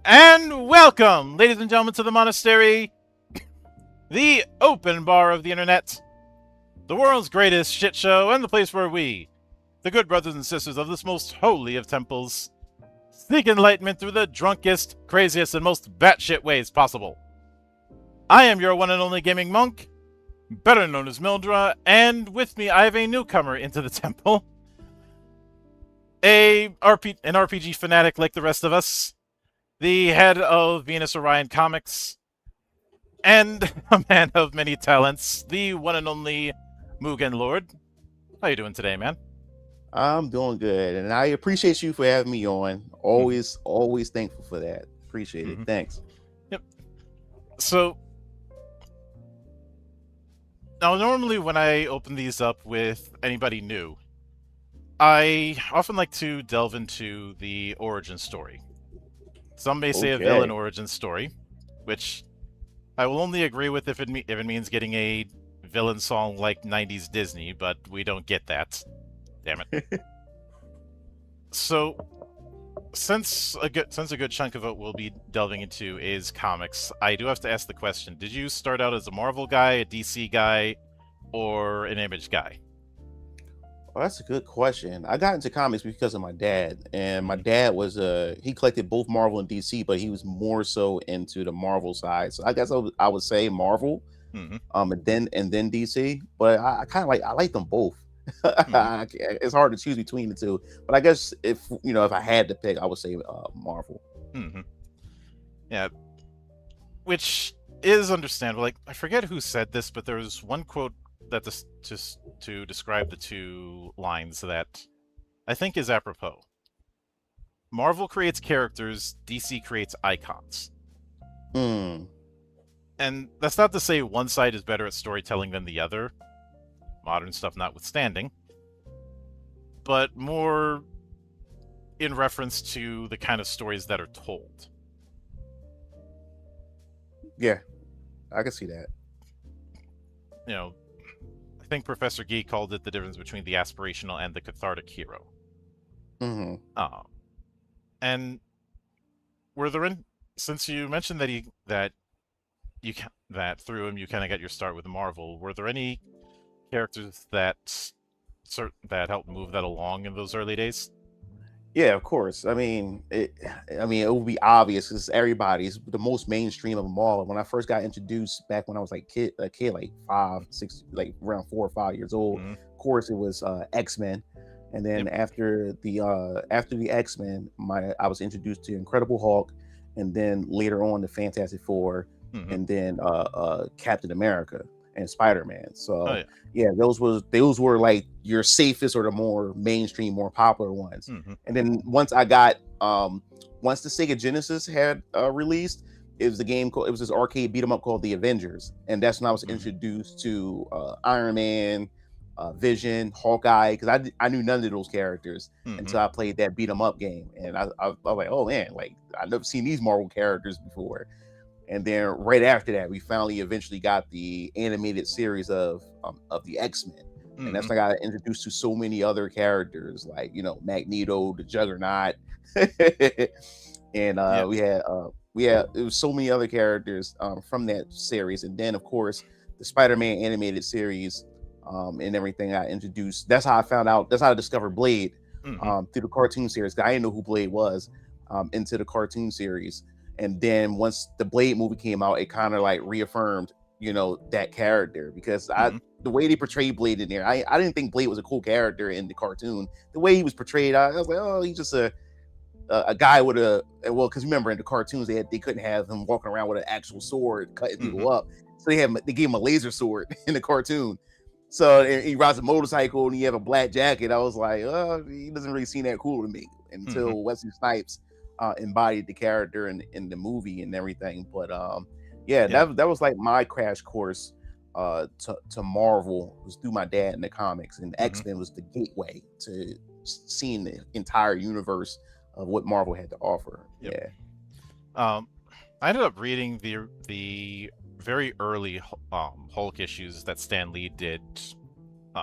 And welcome, ladies and gentlemen, to the monastery, the open bar of the internet, the world's greatest shit show, and the place where we, the good brothers and sisters of this most holy of temples, seek enlightenment through the drunkest, craziest, and most batshit ways possible. I am your one and only gaming monk, better known as Mildra, and with me I have a newcomer into the temple, an RPG fanatic like the rest of us, the head of Venus Orion Comics, and a man of many talents, the one and only MugenLord. How you doing today, man? I'm doing good, and I appreciate you for having me on. Always thankful for that. Appreciate it. Thanks. Yep. So, now normally when I open these up with anybody new, I often like to delve into the origin story. Some may say a villain origin story, which I will only agree with if it means getting a villain song like 90s Disney, but we don't get that. Damn it. So, since a good chunk of it we'll be delving into is comics, I do have to ask the question, did you start out as a Marvel guy, a DC guy, or an Image guy? Well, that's a good question. I got into comics because of my dad, and my dad was he collected both Marvel and DC, but he was more so into the Marvel side. So I guess I would say Marvel, and then DC. But I kind of like them both. It's hard to choose between the two, but I guess if I had to pick, I would say Marvel. Yeah, which is understandable. Like, I forget who said this, but there was one quote that to describe the two lines that I think is apropos. Marvel creates characters, DC creates icons. And that's not to say one side is better at storytelling than the other, modern stuff notwithstanding, but more in reference to the kind of stories that are told. Yeah, I can see that. I think Professor Gee called it the difference between the aspirational and the cathartic hero. And were there since you mentioned that through him you kind of got your start with Marvel, were there any characters that that helped move that along in those early days? Yeah, of course. I mean, it would be obvious because everybody's the most mainstream of them all. When I first got introduced back when I was like a kid, like 5, 6, like around 4 or 5 years old. Mm-hmm. Of course, it was X-Men, and then Yep. after the X-Men, I was introduced to Incredible Hulk, and then later on the Fantastic Four, Mm-hmm. and then Captain America and Spider-Man. Oh So yeah. yeah, those were like your safest or the more mainstream, more popular ones. Mm-hmm. And then once the Sega Genesis had released, it was this arcade beat 'em up called The Avengers, and that's when I was Mm-hmm. introduced to Iron Man, Vision, Hawkeye, because I knew none of those characters Mm-hmm. until I played that beat 'em up game, and I was like, oh man, like I've never seen these Marvel characters before. And then right after that, we finally eventually got the animated series of the X-Men. And Mm-hmm. that's when I got introduced to so many other characters, like Magneto, the Juggernaut, and Yeah. we had it was so many other characters from that series. And then of course the Spider-Man animated series and everything I introduced. That's how I found out. That's how I discovered Blade Mm-hmm. through the cartoon series. I didn't know who Blade was into the cartoon series. And then once the Blade movie came out, it kind of like reaffirmed, that character because Mm-hmm. the way they portrayed Blade in there, I didn't think Blade was a cool character in the cartoon. The way he was portrayed, I was like, oh, he's just a guy with because remember in the cartoons they couldn't have him walking around with an actual sword cutting Mm-hmm. people up, so they gave him a laser sword in the cartoon. So and he rides a motorcycle and he have a black jacket. I was like, oh, he doesn't really seem that cool to me Mm-hmm. until Wesley Snipes embodied the character in the movie and everything. But yeah, Yeah. that was like my crash course to Marvel was through my dad in the comics, and Mm-hmm. X-Men was the gateway to seeing the entire universe of what Marvel had to offer. Yep. Yeah. I ended up reading the very early Hulk issues that Stan Lee did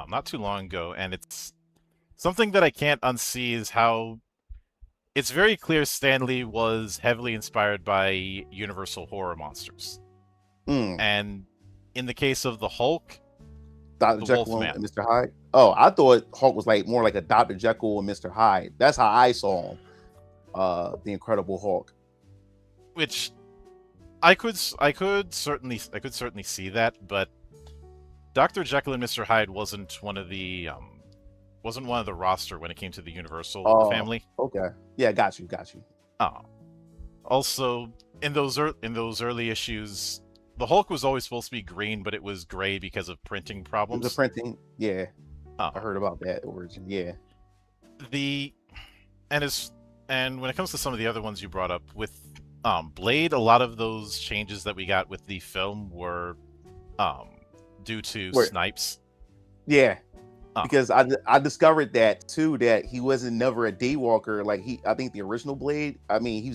not too long ago, and it's something that I can't unsee is how it's very clear Stan Lee was heavily inspired by Universal horror monsters. Mm. And in the case of the Hulk, Dr. the Jekyll Wolfman. and Mr. Hyde. Oh, I thought Hulk was like more like a Dr. Jekyll and Mr. Hyde. That's how I saw him. The Incredible Hulk. Which I could certainly see that, but Dr. Jekyll and Mr. Hyde wasn't one of the roster when it came to the Universal Oh, family. okay. Yeah, got you. Uh, Also, in those early issues, the Hulk was always supposed to be green, but it was gray because of printing It was a problems. printing. Yeah, I Uh, heard about that origin. Yeah. the and as and when it comes to some of the other ones you brought up with Blade, a lot of those changes that we got with the film were um, due to Where? Snipes. Yeah, Uh, because I discovered that too, that he wasn't never a daywalker. Like I think the original Blade. I mean, he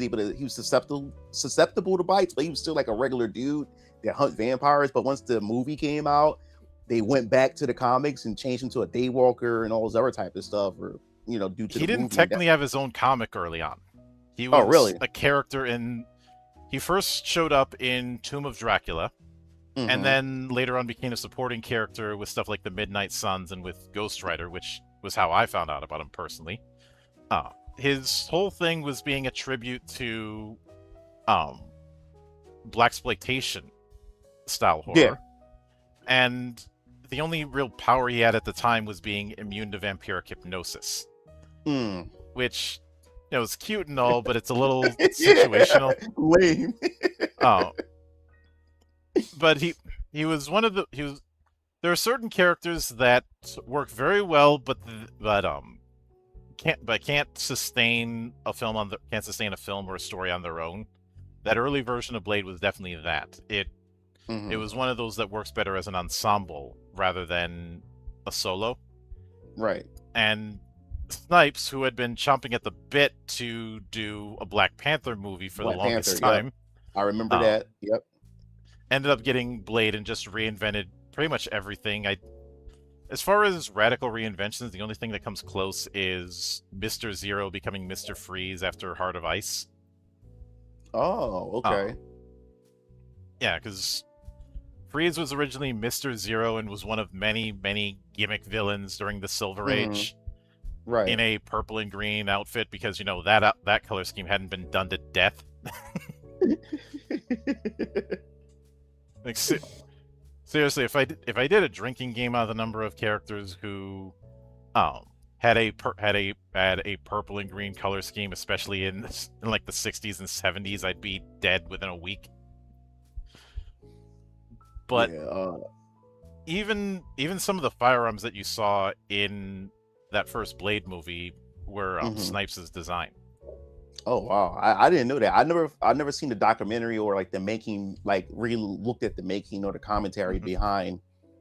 was susceptible to bites, but he was still like a regular dude that hunt vampires. But once the movie came out, they went back to the comics and changed him to a daywalker and all this other type of stuff, or due to he the didn't movie. technically have his own comic early on. He Oh, was really? a character in. He first showed up in Tomb of Dracula, and Mm-hmm. then later on became a supporting character with stuff like the Midnight Suns and with Ghost Rider, which was how I found out about him personally. His whole thing was being a tribute to um, blaxploitation style Yeah. horror, and the only real power he had at the time was being immune to vampiric hypnosis, Mm. which is cute and all, but it's a little Yeah. situational. Lame. Uh, but he was one of the he was. There are certain characters that work very well, can't sustain a film can't sustain a film or a story on their own. That early version of Blade was definitely that. It Mm-hmm. was one of those that works better as an ensemble rather than a solo. Right. And Snipes, who had been chomping at the bit to do a Black Panther movie for the Black Panther. longest Yep. time, I remember um, that. Yep. ended up getting Blade and just reinvented pretty much everything. As far as radical reinventions, the only thing that comes close is Mr. Zero becoming Mr. Freeze after Heart of Ice. Oh, Uh, okay. yeah, because Freeze was originally Mr. Zero and was one of many, many gimmick villains during the Silver Mm-hmm. Age Right. in a purple and green outfit because that color scheme hadn't been done to death. Like seriously, if I did a drinking game out of the number of characters who had a purple and green color scheme, especially in like the 60s and 70s, I'd be dead within a week. But Yeah. even some of the firearms that you saw in that first Blade movie were Mhm. Snipes' design. Oh wow, I didn't know that. I never seen the documentary or like the making, like really looked at the making or the commentary Mm-hmm. behind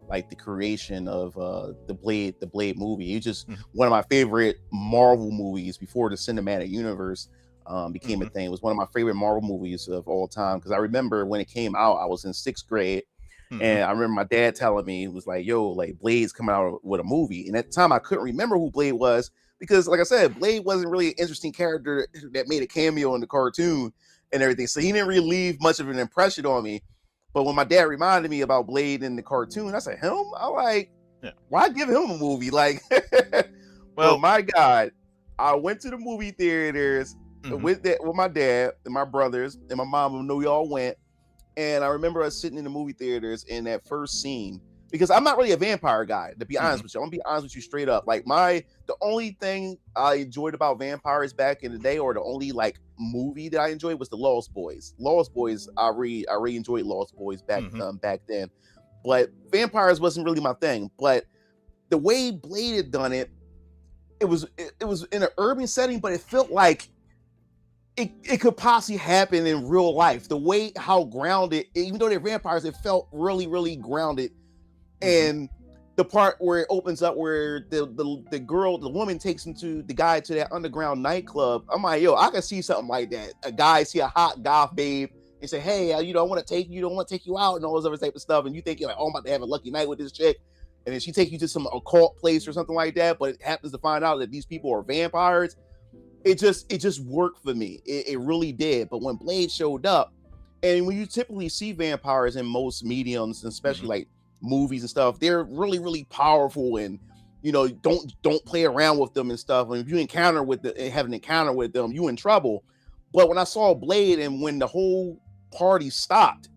like the creation of the Blade movie. It's just Mm-hmm. one of my favorite Marvel movies before the cinematic universe became a Mm-hmm. thing. It was one of my favorite Marvel movies of all time because I remember when it came out, I was in sixth grade. Mm-hmm. And I remember my dad telling me, he was like, yo, like Blade's coming out with a movie. And at the time I couldn't remember who Blade was because, like I said, Blade wasn't really an interesting character that made a cameo in the cartoon and everything. So he didn't really leave much of an impression on me. But when my dad reminded me about Blade in the cartoon, I said, him? I like, Yeah. why give him a movie? Like, but Well, my God, I went to the movie theaters mm-hmm. with my dad and my brothers and my mom, who knew we all went. And I remember us sitting in the movie theaters in that first scene because I'm not really a vampire guy, to be honest with you. I'm gonna be honest with you straight up. Like the only thing I enjoyed about vampires back in the day, or the only like movie that I enjoyed, was the Lost Boys. Lost Boys, I really enjoyed Lost Boys back Mm-hmm. back then. But vampires wasn't really my thing. But the way Blade had done it, it was in an urban setting, but it felt like it could possibly happen in real life. The way how grounded, even though they're vampires, it felt really, really grounded. Mm-hmm. And the part where it opens up, where the woman takes him to the guy to that underground nightclub. I'm like, yo, I can see something like that. A guy see a hot goth babe and say, hey, I want to take you, don't want to take you out, and all this other type of stuff. And you think you're like, oh, I'm about to have a lucky night with this chick. And then she take you to some occult place or something like that. But it happens to find out that these people are vampires. It just worked for me. It really did. But when Blade showed up, and when you typically see vampires in most mediums, especially Mm-hmm. like movies and stuff, they're really, really powerful, and don't play around with them and stuff. And if you have an encounter with them, you in trouble. But when I saw Blade, and when the whole party stopped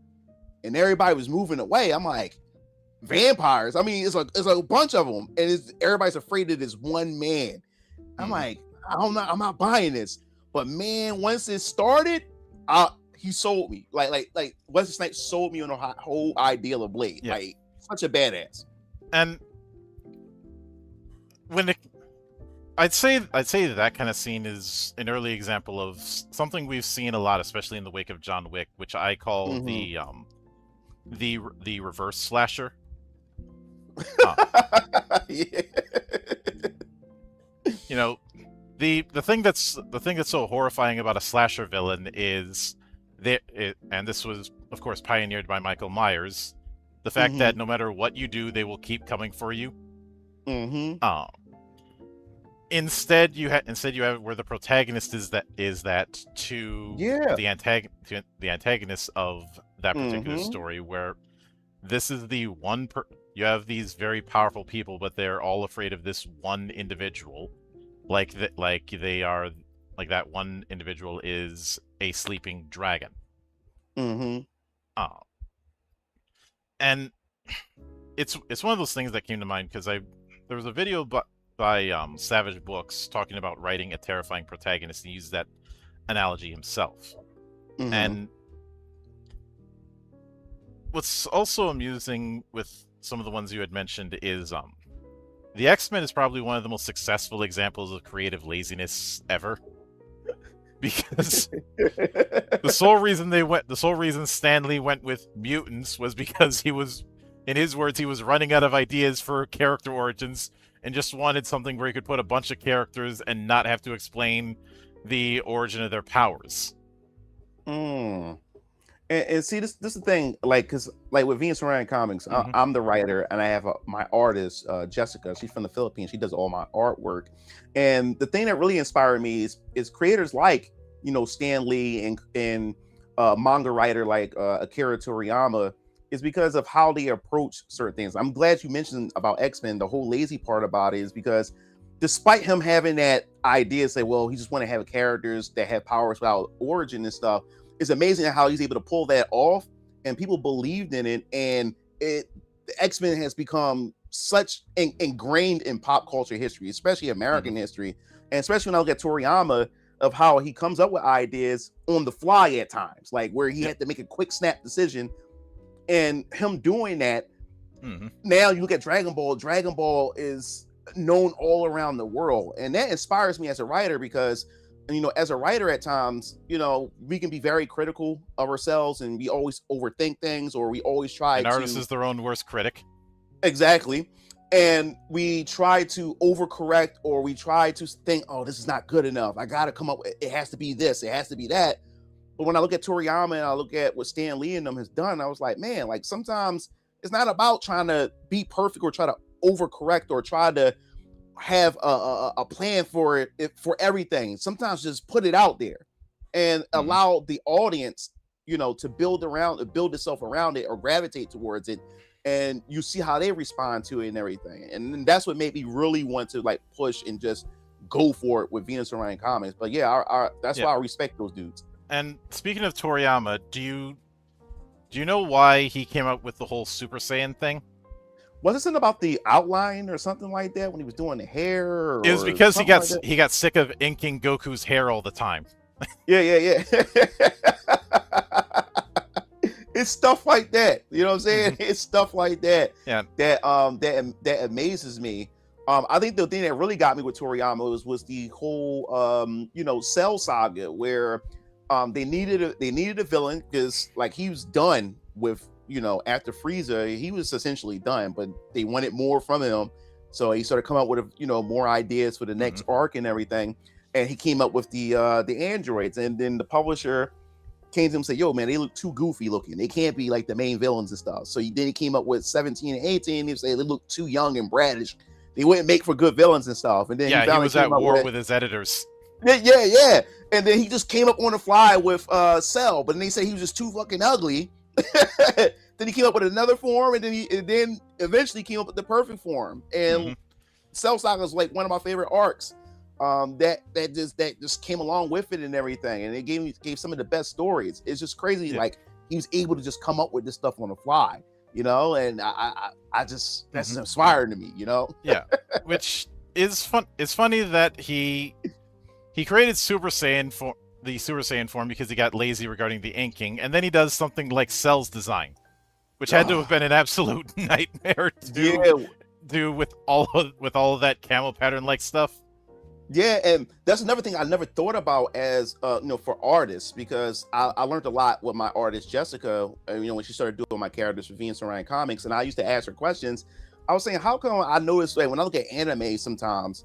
and everybody was moving away, I'm like, vampires. I mean, it's a bunch of them, and everybody's afraid of this one man. I'm Mm-hmm. like, I'm not buying this. But man, once it started, he sold me. Like Wesley Snipes sold me on the whole idea of Blade. Yeah. Like, such a badass. And when I'd say that kind of scene is an early example of something we've seen a lot, especially in the wake of John Wick, which I call Mm-hmm. the reverse slasher. Yeah. You know, the thing that's so horrifying about a slasher villain is and this was of course pioneered by Michael Myers, the fact Mm-hmm. that no matter what you do, they will keep coming for you. Mm-hmm. Instead you have where the protagonist is that to Yeah. the antagonist of that particular Mm-hmm. story, where this is the you have these very powerful people, but they're all afraid of this one individual, like that one individual is a sleeping dragon. Mm-hmm. And it's one of those things that came to mind because there was a video by Savage Books talking about writing a terrifying protagonist, and he used that analogy himself. Mm-hmm. And what's also amusing with some of the ones you had mentioned is the X-Men is probably one of the most successful examples of creative laziness ever. Because the sole reason Stan Lee went with mutants was because he was, in his words, he was running out of ideas for character origins and just wanted something where he could put a bunch of characters and not have to explain the origin of their powers. And see, this is the thing, like, because like with Venus Orion Comics, Mm-hmm. I'm the writer, and I have my artist, Jessica. She's from the Philippines. She does all my artwork. And the thing that really inspired me is creators like Stan Lee and manga writer like Akira Toriyama. is because of how they approach certain things. I'm glad you mentioned about X-Men. The whole lazy part about it is because despite him having that idea, say, well, he just want to have characters that have powers without origin and stuff, it's amazing how he's able to pull that off, and people believed in it, and the X-Men has become such ingrained in pop culture history, especially American history, and especially when I look at Toriyama, of how he comes up with ideas on the fly at times, like where he had to make a quick snap decision, and him doing that. Now you look at Dragon Ball. Dragon Ball is known all around the world, and that inspires me as a writer because, as a writer at times, we can be very critical of ourselves, and we always overthink things, or we always try An artist is their own worst critic. Exactly. And we try to overcorrect, or we try to think, oh, this is not good enough. I got to come up with, it has to be this, it has to be that. But when I look at Toriyama and I look at what Stan Lee and them has done, I was like, man, like sometimes it's not about trying to be perfect or try to overcorrect or try to have a plan for it for everything. Sometimes just put it out there and allow the audience, to build itself around it or gravitate towards it. And you see how they respond to it and everything. And that's what made me really want to like push and just go for it with Venus Orion Comics. But yeah, that's why I respect those dudes. And speaking of Toriyama, do you know why he came up with the whole Super Saiyan thing? Was it about the outline or something like that when he was doing the hair? It was because he got sick of inking Goku's hair all the time. Yeah. It's stuff like that. You know what I'm saying? It's stuff like that. Yeah. That amazes me. I think the thing that really got me with Toriyama was the whole Cell saga, where they needed a villain, because like he was done with, after Frieza, he was essentially done, but they wanted more from him. So he started coming up with more ideas for the next arc and everything. And he came up with the androids, and then the publisher came to him and said, yo, man, they look too goofy looking. They can't be like the main villains and stuff. So then he came up with 17 and 18. He said they look too young and bratish. They wouldn't make for good villains and stuff. And then he was at war with his editors. Yeah. And then he just came up on the fly with Cell, but then they said he was just too fucking ugly. Then he came up with another form, and then eventually came up with the perfect form. And Cell Saga is like one of my favorite arcs. That just came along with it and everything, and it gave some of the best stories. It's just crazy, like he was able to just come up with this stuff on the fly, and I just that's inspiring to me, Yeah, which is fun. It's funny that he created Super Saiyan for the Super Saiyan form because he got lazy regarding the inking, and then he does something like Cell's design, which had to have been an absolute nightmare to do with all of that camel pattern like stuff. Yeah, and that's another thing I never thought about as for artists, because I learned a lot with my artist Jessica, when she started doing my characters for Venus Orion Comics, and I used to ask her questions. I was saying, how come I notice when I look at anime sometimes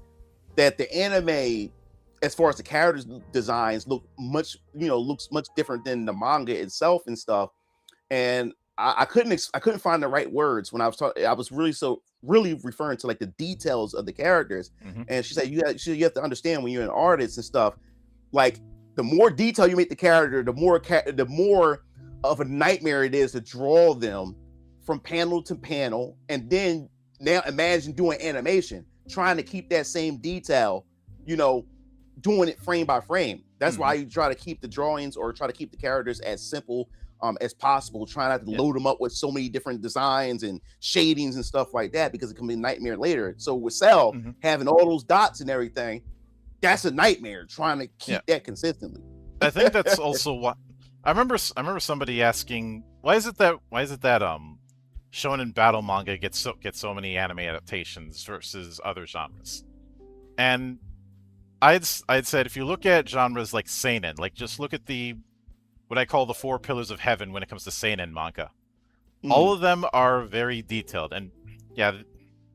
that the anime, as far as the characters designs, looks much different than the manga itself and stuff, and I couldn't find the right words when I was talking. I was really referring to like the details of the characters. And she said you have to understand when you're an artist and stuff, like the more detail you make the character, the more of a nightmare it is to draw them from panel to panel. And then now imagine doing animation, trying to keep that same detail, doing it frame by frame. That's why you try to keep the drawings or try to keep the characters as simple as possible, try not to load them up with so many different designs and shadings and stuff like that, because it can be a nightmare later. So with Cell having all those dots and everything, that's a nightmare trying to keep that consistently. I think that's also what I remember somebody asking, why is it that shonen battle manga gets so many anime adaptations versus other genres? And I'd said, if you look at genres like seinen, like just look at what I call the 4 pillars of heaven when it comes to seinen manga. All of them are very detailed, and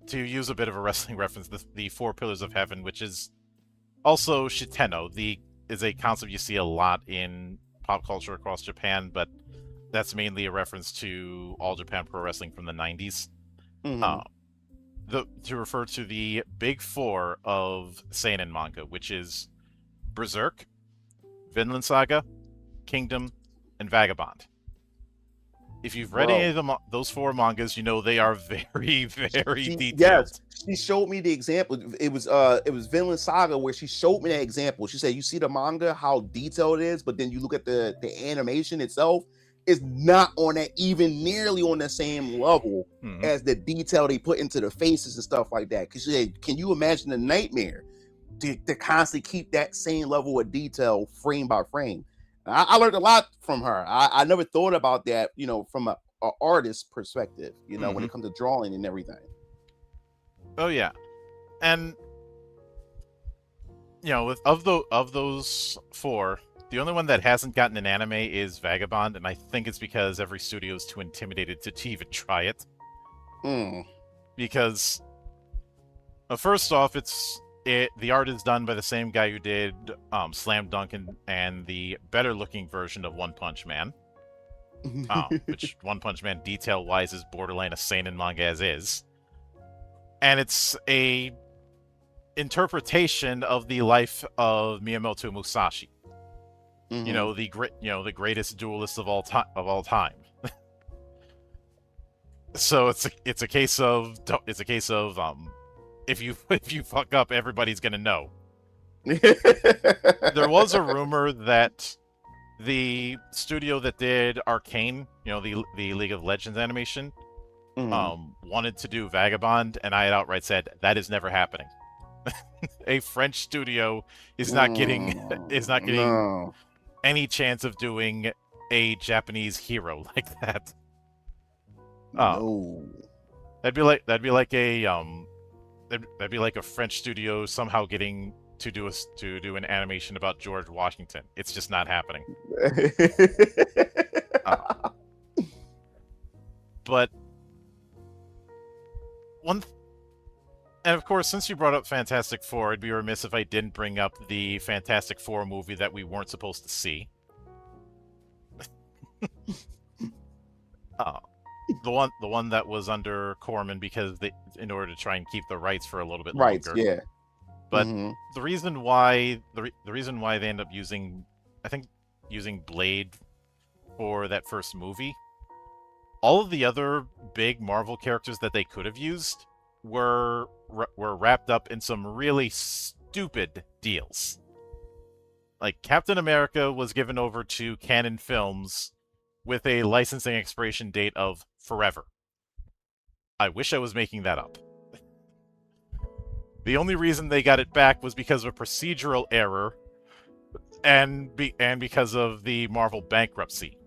to use a bit of a wrestling reference, the 4 pillars of heaven, which is also shiteno, is a concept you see a lot in pop culture across Japan, but that's mainly a reference to All Japan Pro Wrestling from the 90s. To refer to the big 4 of seinen manga, which is Berserk, Vinland Saga, Kingdom, and Vagabond. If you've read any bro. of those 4 mangas, you know they are very, very Yes, detailed. she showed me the example. It was Vinland Saga where she showed me that example. She said, "You see the manga, how detailed it is, but then you look at the animation itself, it's not on that even nearly on the same level Mm-hmm. as the detail they put into the faces and stuff like that." Because she said, "Can you imagine the nightmare to constantly keep that same level of detail frame by frame?" I learned a lot from her. I never thought about that, from a artist perspective, when Mm-hmm. it comes to drawing and everything. Oh yeah, and with of those 4, the only one that hasn't gotten an anime is Vagabond, and I think it's because every studio is too intimidated to even try it. Mm. Because first off, the art is done by the same guy who did Slam Dunk and the better looking version of One Punch Man. Which One Punch Man detail wise is borderline a seinen manga as is, and it's a interpretation of the life of Miyamoto Musashi. Mm-hmm. The greatest duelist of all time. So it's a case of if you if you fuck up, everybody's gonna know. There was a rumor that the studio that did Arcane, the League of Legends animation, Mm-hmm. wanted to do Vagabond, and I had outright said that is never happening. A French studio is not getting No. any chance of doing a Japanese hero like that. No. That'd be like a French studio somehow getting to do an animation about George Washington. It's just not happening. Uh, but one And of course, since you brought up Fantastic Four, I'd be remiss if I didn't bring up the Fantastic Four movie that we weren't supposed to see. uh, the one that was under Corman in order to try and keep the rights for a little bit Right. longer. Yeah. But Mm-hmm. the reason why the reason why they end up using, I think, using Blade for that first movie, all of the other big Marvel characters that they could have used were wrapped up in some really stupid deals. Like Captain America was given over to Canon Films with a licensing expiration date of forever. I wish I was making that up. The only reason they got it back was because of a procedural error and because of the Marvel bankruptcy.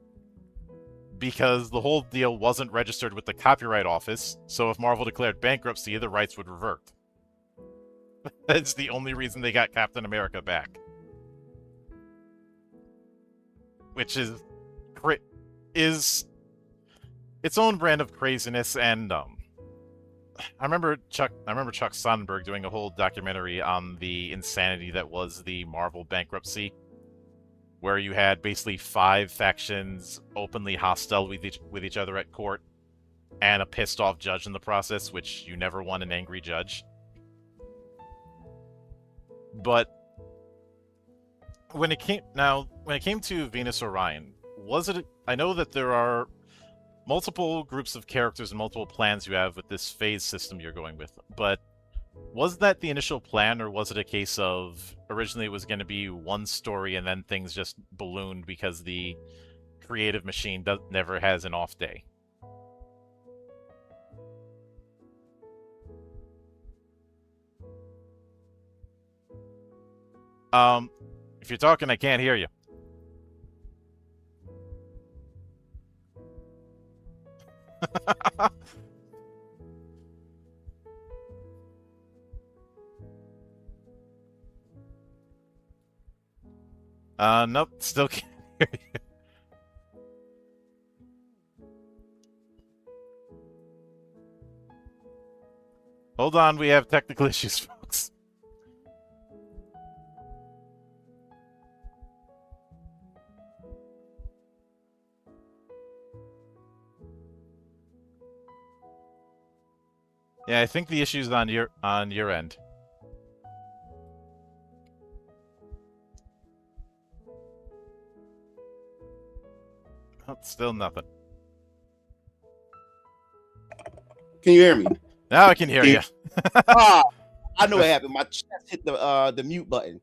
Because the whole deal wasn't registered with the Copyright Office, so if Marvel declared bankruptcy, the rights would revert. That's the only reason they got Captain America back. Which is its own brand of craziness, and I remember Chuck Sonnenberg doing a whole documentary on the insanity that was the Marvel bankruptcy, where you had basically 5 factions openly hostile with each other at court, and a pissed off judge in the process, which you never won an angry judge. But when it came to Venus Orion, I know that there are multiple groups of characters and multiple plans you have with this phase system you're going with, but was that the initial plan, or was it a case of originally it was going to be one story and then things just ballooned because the creative machine never has an off day? If you're talking, I can't hear you. Nope, still can't hear you. Hold on, we have technical issues, folks. Yeah, I think the issue's on your end. Oh, still nothing. Can you hear me? Now I can hear you. Ah, I know what happened. My chest hit the mute button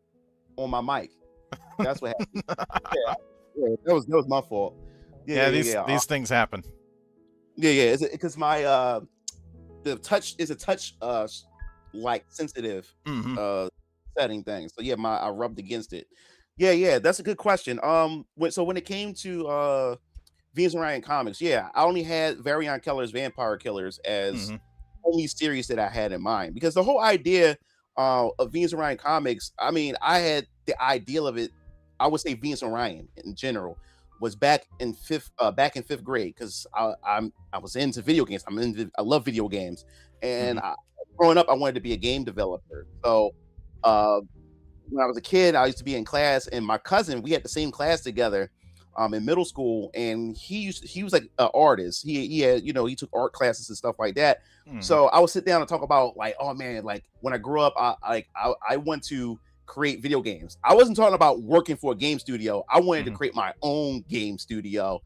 on my mic. That's what happened. Yeah, yeah, that was my fault. Yeah, Yeah, yeah, yeah, these yeah. these things happen. Yeah, yeah. Is it because my the touch is a touch like sensitive Hmm. uh setting thing. So yeah, my I rubbed against it. Yeah, yeah. That's a good question. When it came to Venus and Ryan comics, yeah, I only had Variant Killers, Vampire Killers as Hmm. only series that I had in mind because the whole idea of Venus and Ryan comics, I mean, I had the ideal of it. I would say Venus and Ryan in general was back in fifth grade because I was into video games. I love video games, and Hmm. growing up, I wanted to be a game developer. So uh, when I was a kid, I used to be in class, and my cousin, we had the same class together in middle school, and he was like an artist. He had, he took art classes and stuff like that. Hmm. So I would sit down and talk about like, oh man, like when I grew up, I want to create video games. I wasn't talking about working for a game studio. I wanted to Hmm. create my own game studio,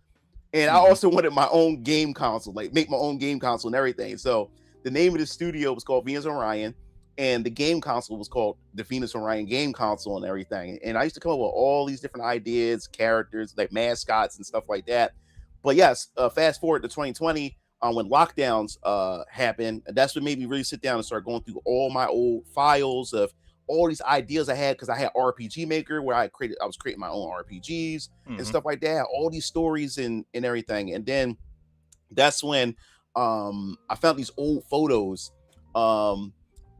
and I Hmm. also wanted my own game console, like make my own game console and everything. So the name of the studio was called Venus Orion, and the game console was called the Venus Orion game console and everything. And I used to come up with all these different ideas, characters, like mascots and stuff like that. But yes, fast forward to 2020, when lockdowns happened, that's what made me really sit down and start going through all my old files of all these ideas I had because I had RPG Maker where I was creating my own RPGs and Hmm. stuff like that, all these stories and everything. And then that's when I found these old photos um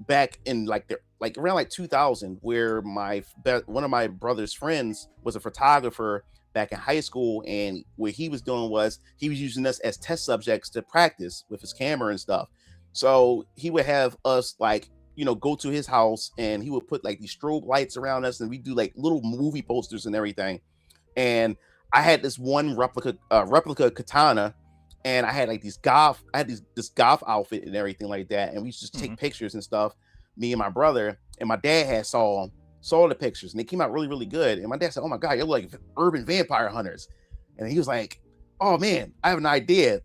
back in like around like 2000 where one of my brother's friends was a photographer back in high school, and what he was doing was he was using us as test subjects to practice with his camera and stuff. So he would have us like go to his house, and he would put like these strobe lights around us, and we do like little movie posters and everything. And I had this one replica katana, and I had like this goth outfit and everything like that, and we used to just Hmm. take pictures and stuff. Me and my brother and my dad had saw the pictures, and they came out really really good. And my dad said, "Oh my god, you're like urban vampire hunters," and he was like, "Oh man, I have an idea.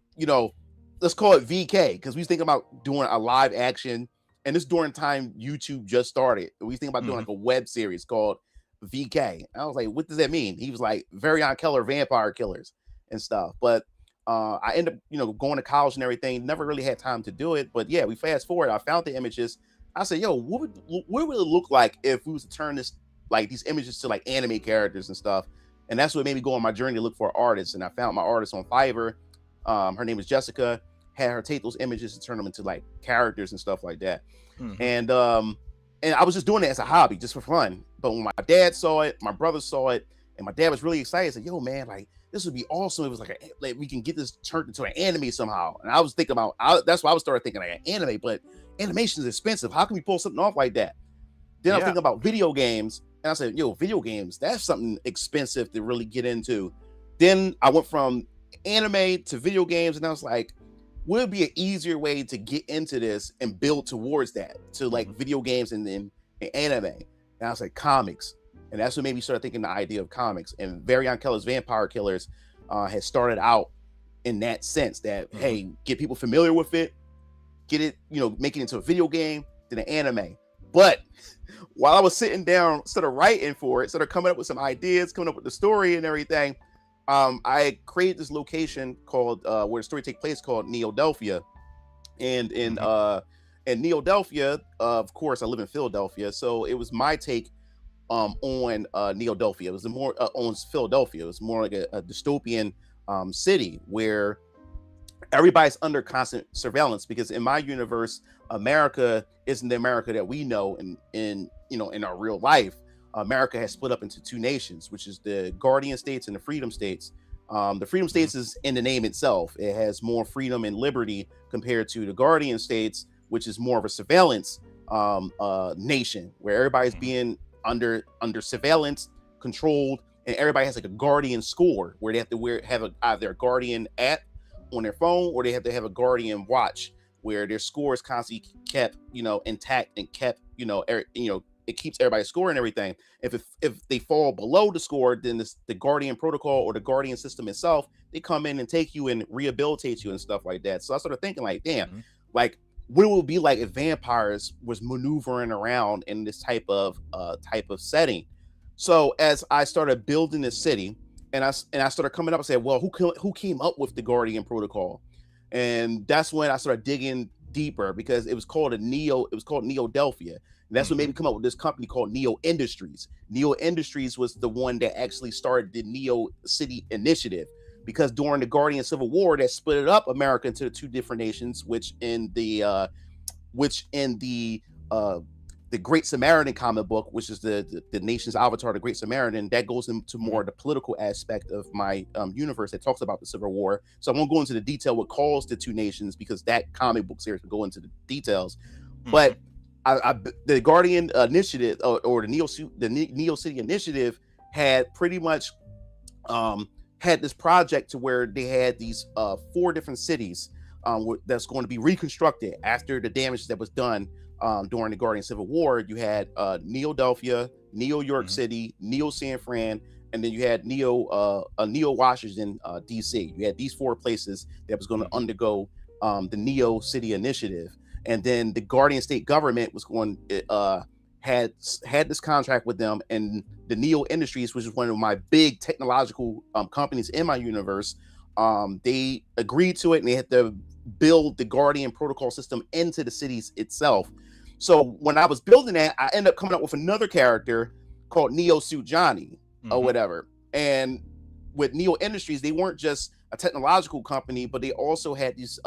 Let's call it VK because we was thinking about doing a live action." And this during time YouTube just started. We was thinking about doing Hmm. like a web series called VK. I was like, what does that mean? He was like, Variant Killer, Vampire Killers and stuff. But I ended up, going to college and everything. Never really had time to do it. But yeah, we fast forward. I found the images. I said, yo, what would it look like if we was to turn these images to like anime characters and stuff? And that's what made me go on my journey to look for artists. And I found my artist on Fiverr. Her name is Jessica. Had her take those images and turn them into like characters and stuff like that. Hmm. And I was just doing it as a hobby, just for fun. But when my dad saw it, my brother saw it, and my dad was really excited. He said, "Yo, man, like this would be awesome. It was like we can get this turned into an anime somehow." And I was thinking that's why I was started thinking like an anime, but animation is expensive. How can we pull something off like that? Then I'm Yeah. thinking about video games, and I said, "Yo, video games, that's something expensive to really get into." Then I went from anime to video games, and I was like, would it be an easier way to get into this and build towards that to like Hmm. video games and anime? And I was like, comics. And that's what made me start thinking the idea of comics. And Variant Keller's Vampire Killers has started out in that sense that, Hmm. hey, get people familiar with it, get it, make it into a video game, then an anime. But while I was sitting down, sort of writing for it, sort of coming up with some ideas, coming up with the story and everything, I created this location called where the story takes place called Neodelphia, and Hmm. in Neodelphia, of course, I live in Philadelphia, so it was my take on Neodelphia. It was more on Philadelphia. It was more like a dystopian city where everybody's under constant surveillance because in my universe, America isn't the America that we know in our real life. America has split up into two nations, which is the Guardian States and the Freedom States. The Freedom Hmm. States is in the name itself. It has more freedom and liberty compared to the Guardian States, which is more of a surveillance nation where everybody's Hmm. being under surveillance, controlled, and everybody has like a guardian score where they have to have either a guardian app on their phone or they have to have a guardian watch where their score is constantly kept intact and kept it keeps everybody score and everything. If they fall below the score, then the guardian protocol or the guardian system itself, they come in and take you and rehabilitate you and stuff like that. So I started thinking like, damn, Hmm. like what it would be like if vampires was maneuvering around in this type of setting. So as I started building the city, and I started coming up and said, well, who came up with the Guardian Protocol? And that's when I started digging deeper because it was called Neo Delphia. And that's what made Mm-hmm. me come up with this company called Neo Industries. Neo Industries was the one that actually started the Neo City Initiative, because during the Guardian Civil War that split up America into the two different nations, which in the Great Samaritan comic book, which is the nation's avatar, the Great Samaritan, that goes into Mm-hmm. more the political aspect of my universe that talks about the Civil War. So I won't go into the detail what caused the two nations because that comic book series will go into the details. Mm-hmm. But the Guardian Initiative, or the Neo City Initiative, had pretty much had this project to where they had these four different cities that's going to be reconstructed after the damage that was done during the Guardian Civil War. You had Neo Delphia, Neo York Mm-hmm. City, Neo San Fran, and then you had Neo Washington, DC. You had these four places that was going to Mm-hmm. undergo the Neo City Initiative, and then the Guardian State government was going had this contract with them, and the Neo Industries, which is one of my big technological companies in my universe, they agreed to it, and they had to build the Guardian protocol system into the cities itself. So when I was building that, I ended up coming up with another character called Neo Suit Johnny or Mm-hmm. whatever. And with Neo Industries, they weren't just a technological company, but they also had these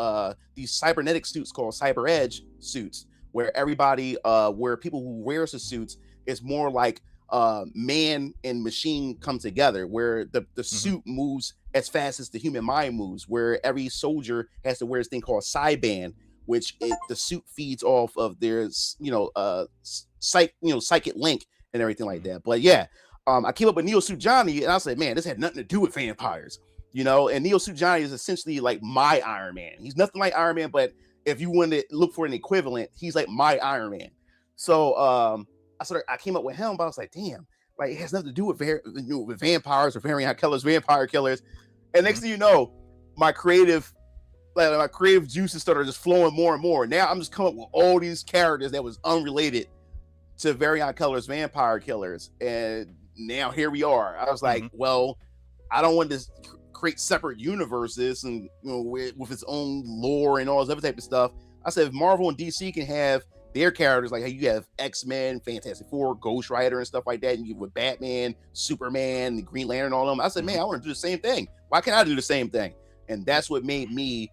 cybernetic suits called Cyber Edge suits, where where people who wears the suits is more like man and machine come together, where the Mm-hmm. suit moves as fast as the human mind moves, where every soldier has to wear this thing called Cyband, the suit feeds off of their psychic link and everything like that. But yeah, I came up with Neo Suit Johnny, and I said, man, this had nothing to do with vampires, and Neo Suit Johnny is essentially like my Iron Man. He's nothing like Iron Man, but if you want to look for an equivalent, he's like my Iron Man. So I came up with him, but I was like, damn, like it has nothing to do with with vampires or vampire killers. And Mm-hmm. next thing you know, my creative my creative juices started just flowing more and more. Now I'm just coming up with all these characters that was unrelated to Variant Colors Vampire Killers, and now here we are. I was Mm-hmm. like, well, I don't want to create separate universes and with its own lore and all this other type of stuff. I said if Marvel and DC can have their characters, like how you have X-Men, Fantastic Four, Ghost Rider, and stuff like that, and you with Batman, Superman, the Green Lantern, all of them. I said, Mm-hmm. man, I want to do the same thing. Why can't I do the same thing? And that's what made me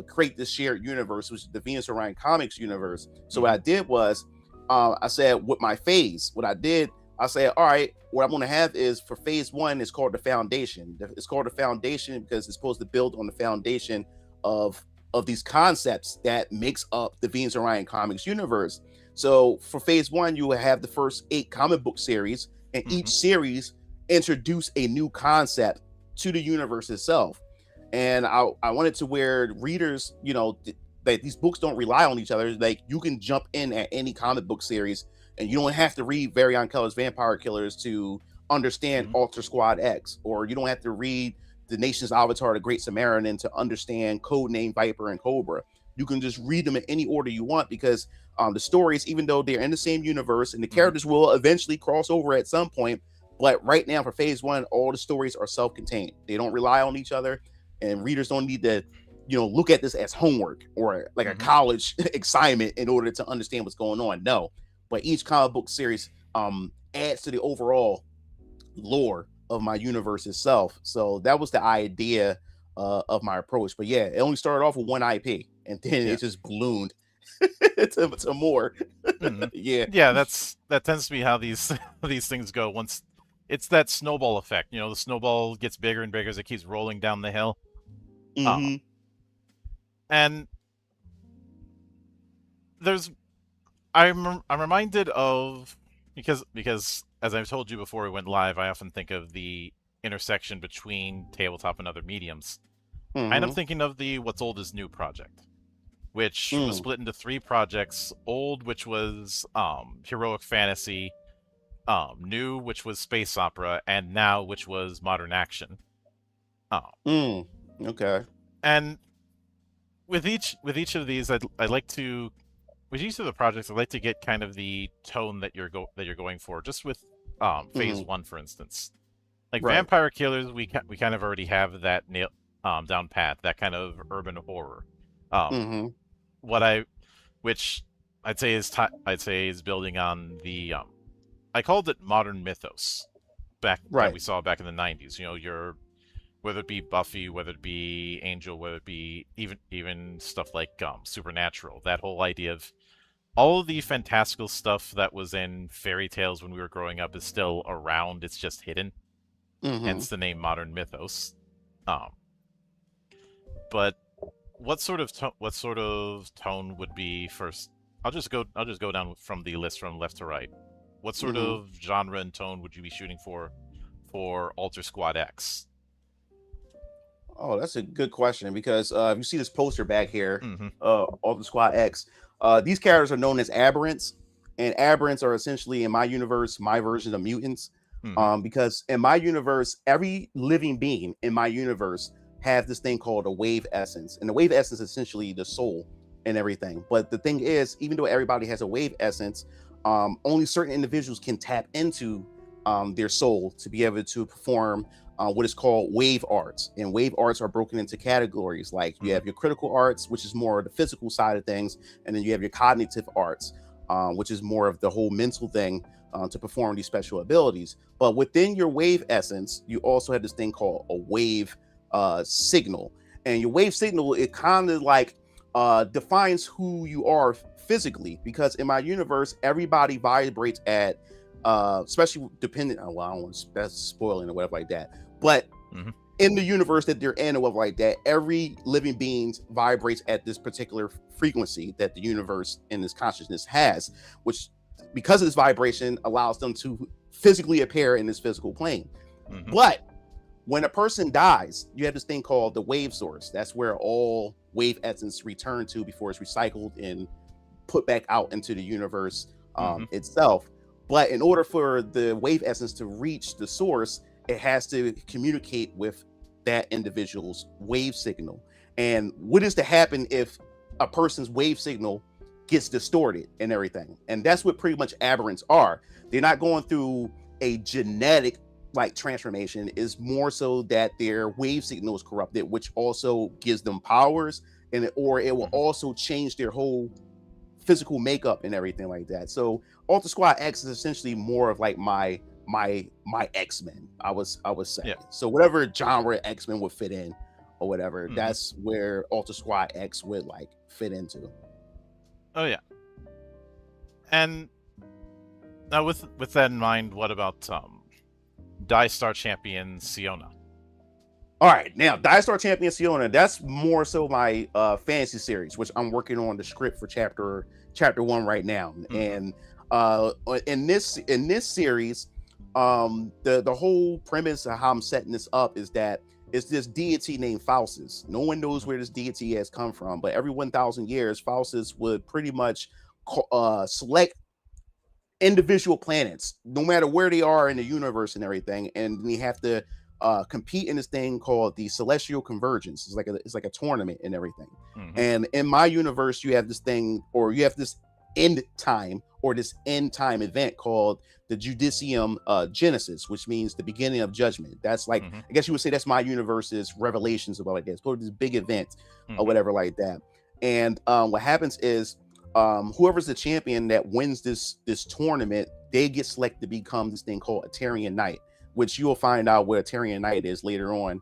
create this shared universe, which is the Venus Orion Comics universe. So what Mm-hmm. I did was, I said with my phase, what I did, I said, all right, what I'm going to have is for phase one, it's called the foundation. It's called the foundation because it's supposed to build on the foundation of these concepts that makes up the Venus Orion Comics universe. So for phase one, you will have the first 8 comic book series, and Mm-hmm. each series introduce a new concept to the universe itself. And I wanted to where readers, that these books don't rely on each other. Like you can jump in at any comic book series, and you don't have to read Variant Colors Vampire Killers to understand Mm-hmm. Alter Squad X, or you don't have to read the Nation's Avatar, the Great Samaritan, to understand Codename Viper and Cobra. You can just read them in any order you want because the stories, even though they're in the same universe and the Mm-hmm. characters will eventually cross over at some point, but right now for phase one, all the stories are self-contained. They don't rely on each other, and readers don't need to look at this as homework or like a Mm-hmm. college assignment in order to understand what's going on. No, but each comic book series adds to the overall lore of my universe itself. So that was the idea of my approach. But yeah, it only started off with one IP, and then Yeah. it just ballooned to more. Mm-hmm. Yeah. Yeah, that tends to be how these these things go. Once it's that snowball effect, the snowball gets bigger and bigger as it keeps rolling down the hill. Mm-hmm. And there's I'm reminded of because as I've told you before we went live, I often think of the intersection between tabletop and other mediums. I end up Mm-hmm. thinking of the What's Old is New project, which was Mm. split into 3 projects. Old, which was heroic fantasy, New, which was space opera, and Now, which was modern action. Um, Mm. Okay. and with each of these, I'd like to with each of the projects, I'd like to get kind of the tone that you're going for. Just with phase Hmm. one, for instance, like Right. Vampire Killers, we kind of already have that down pat, that kind of urban horror. Um, Hmm. what I which I'd say is building on the I called it modern mythos back that Right. we saw back in the 90s. You know, your whether it be Buffy, whether it be Angel, whether it be even stuff like Supernatural. That whole idea of all of the fantastical stuff that was in fairy tales when we were growing up is still around. It's just hidden. Hmm. Hence the name modern mythos. Um, but what sort of tone would be first? I'll just go down from the list from left to right. What sort Hmm. of genre and tone would you be shooting for Alter Squad X? Oh, that's a good question because if you see this poster back here, Mm-hmm. of the Squad X, these characters are known as aberrants, and aberrants are essentially in my universe my version of mutants. Mm-hmm. Because in my universe, every living being in my universe has this thing called a wave essence, and the wave essence is essentially the soul and everything. But the thing is, even though everybody has a wave essence, only certain individuals can tap into their soul to be able to perform what is called wave arts. And wave arts are broken into categories like you Mm-hmm. have your critical arts, which is more of the physical side of things, and then you have your cognitive arts, which is more of the whole mental thing to perform these special abilities. But within your wave essence, you also have this thing called a wave signal. And your wave signal, it kind of like defines who you are physically, because in my universe, everybody vibrates at especially depending on, well, I don't want to that's spoiling or whatever like that. But Mm-hmm. in the universe that they're in or whatever like that, every living being vibrates at this particular frequency that the universe and this consciousness has, which because of this vibration allows them to physically appear in this physical plane. Mm-hmm. But when a person dies, you have this thing called the wave source. That's where all wave essence return to before it's recycled and put back out into the universe Mm-hmm. itself. But in order for the wave essence to reach the source, it has to communicate with that individual's wave signal. And what is to happen if a person's wave signal gets distorted and everything? And that's what pretty much aberrants are. They're not going through a genetic like transformation, is more so that their wave signal is corrupted, which also gives them powers, and or it will Mm-hmm. also change their whole physical makeup and everything like that. So Alter Squad X is essentially more of like my X-Men. I was saying. Yeah. So whatever genre X-Men would fit in or whatever, Mm-hmm. that's where Alter Squad X would like fit into. Oh yeah. And now with that in mind, what about Die Star champion Siona? All right, now Star Champion Siona, that's more so my fantasy series, which I'm working on the script for chapter one right now. Mm-hmm. And in this series, the whole premise of how I'm setting this up is that it's this deity named Faustus. No one knows where this deity has come from, but every 1,000 years, Faustus would pretty much select individual planets, no matter where they are in the universe and everything, and we have to compete in this thing called the Celestial Convergence. It's like a tournament and everything. Mm-hmm. And in my universe, you have this thing, or you have this end time, or this end time event called the Judicium Genesis, which means the beginning of judgment. That's like, Mm-hmm. I guess you would say that's my universe's revelations about like this, or this big event or Mm-hmm. whatever like that. And what happens is whoever's the champion that wins this tournament, they get selected to become this thing called a Tarian Knight, which you'll find out what a Tarian Knight is later on.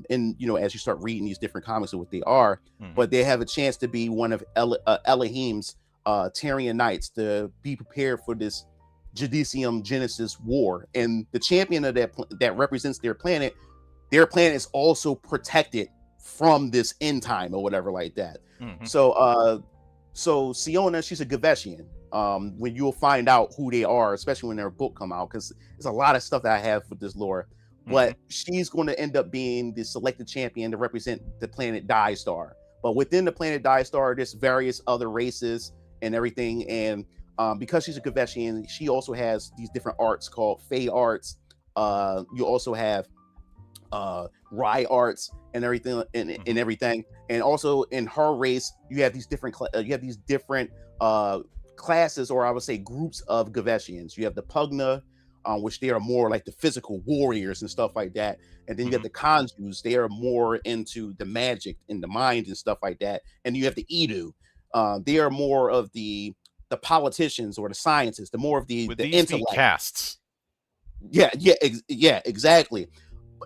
And as you start reading these different comics of what they are, Mm-hmm. but they have a chance to be one of Elohim's Tarian Knights to be prepared for this Judicium Genesis war. And the champion of that represents their planet is also protected from this end time or whatever like that. Mm-hmm. So Siona, she's a Gaveshian. When you'll find out who they are, especially when their book come out, because there's a lot of stuff that I have with this lore. But she's going to end up being the selected champion to represent the planet Star. But within the planet Star, there's various other races and everything. And because she's a Gaveshian, she also has these different arts called Fey arts. You also have Rye arts and everything and everything. And also in her race, you have these different classes, or I would say groups of Gaveshians. You have the Pugna, which they are more like the physical warriors and stuff like that. And then you have the Kanjus, they are more into the magic and the mind and stuff like that. And you have the Edu, they are more of the politicians or the scientists, the more of the intellect. Castes? Yeah, exactly.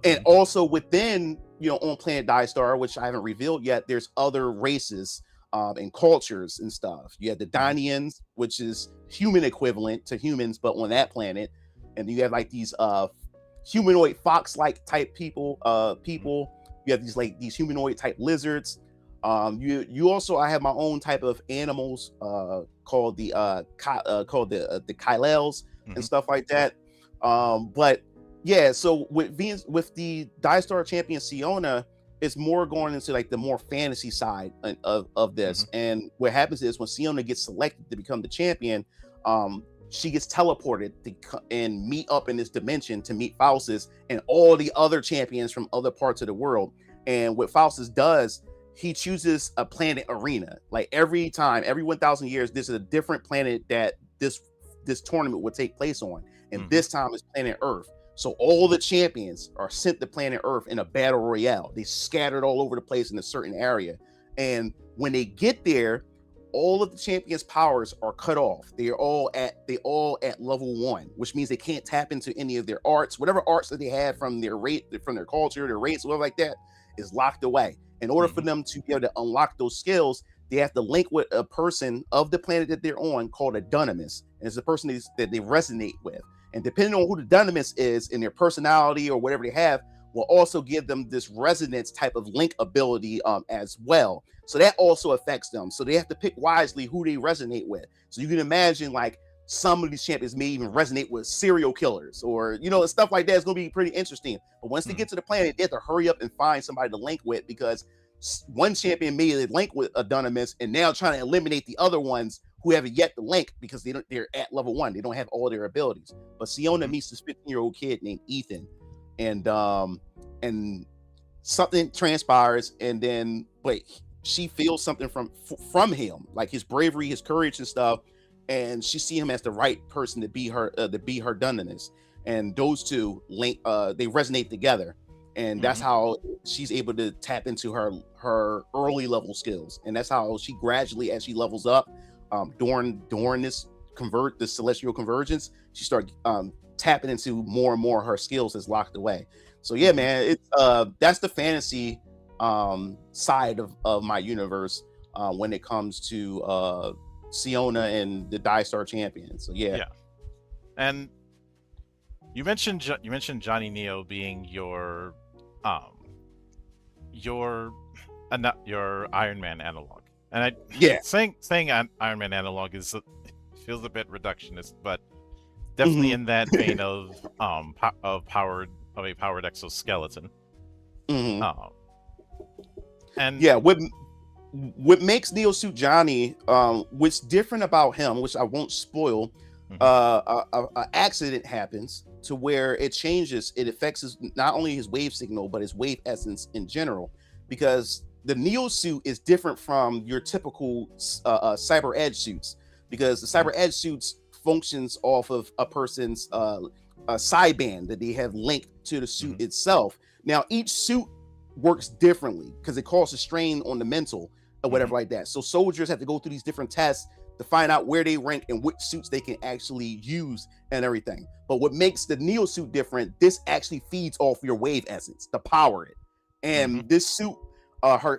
And also within, on Planet Dystar, which I haven't revealed yet, there's other races and cultures and stuff. You have the Danians, which is human equivalent to humans, but on that planet. And you have like these humanoid fox-like type people. You have these humanoid type lizards. You also, I have my own type of animals called the Kylels and stuff like that. But yeah, so with the Dystar champion Siona, it's more going into like the more fantasy side of this. And what happens is when Siona gets selected to become the champion, she gets teleported and meet up in this dimension to meet Faustus and all the other champions from other parts of the world. And what Faustus does, he chooses a planet arena. Like every 1,000 years, there's a different planet that this tournament would take place on. And this time it's planet Earth. So all the champions are sent to planet Earth in a battle royale. They scattered all over the place in a certain area. And when they get there, all of the champions' powers are cut off. They all at level 1, which means they can't tap into any of their arts. Whatever arts that they have from their culture, their race, whatever like that, is locked away. In order for them to be able to unlock those skills, they have to link with a person of the planet that they're on called a Dunamis. And it's a person that they resonate with. And depending on who the Dunamis is and their personality or whatever they have, will also give them this resonance type of link ability as well. So that also affects them. So they have to pick wisely who they resonate with. So you can imagine like some of these champions may even resonate with serial killers or, stuff like that. It's going to be pretty interesting. But once they get to the planet, they have to hurry up and find somebody to link with, because one champion may link with a Dunamis and now trying to eliminate the other ones who haven't yet to link because they're at level 1. They don't have all their abilities. But Siona meets this 15-year-old kid named Ethan, and something transpires, and then she feels something from him, like his bravery, his courage and stuff, and she see him as the right person to be her Dunamis. And those two link, they resonate together. And that's how she's able to tap into her early level skills. And that's how she gradually, as she levels up, during this celestial convergence, she starts tapping into more and more her skills that's locked away. So yeah, man, it's that's the fantasy side of my universe when it comes to Siona and the Dystar champion. So yeah. And you mentioned Johnny Neo being your Iron Man analog, and saying Iron Man analog feels a bit reductionist, but definitely in that vein of a powered exoskeleton. And yeah, what makes Neo Suit Johnny, what's different about him, which I won't spoil, an accident happens to where it changes. It affects not only his wave signal, but his wave essence in general, because the Neo suit is different from your typical Cyber Edge suits, because the Cyber Edge suits functions off of a person's sideband that they have linked to the suit itself. Now, each suit works differently because it causes strain on the mental or whatever like that. So soldiers have to go through these different tests to find out where they rank and which suits they can actually use and everything. But what makes the Neo suit different, this actually feeds off your wave essence to power it. And this suit,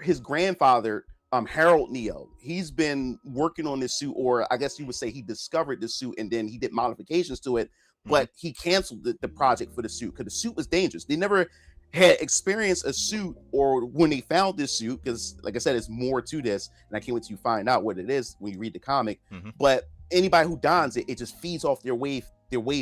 his grandfather, Harold Neo, he's been working on this suit, or I guess you would say he discovered the suit and then he did modifications to it, but he canceled the project for the suit because the suit was dangerous. They never had experienced a suit, or when they found this suit, because like I said, it's more to this, and I can't wait to find out what it is when you read the comic. But anybody who dons it, it just feeds off their wave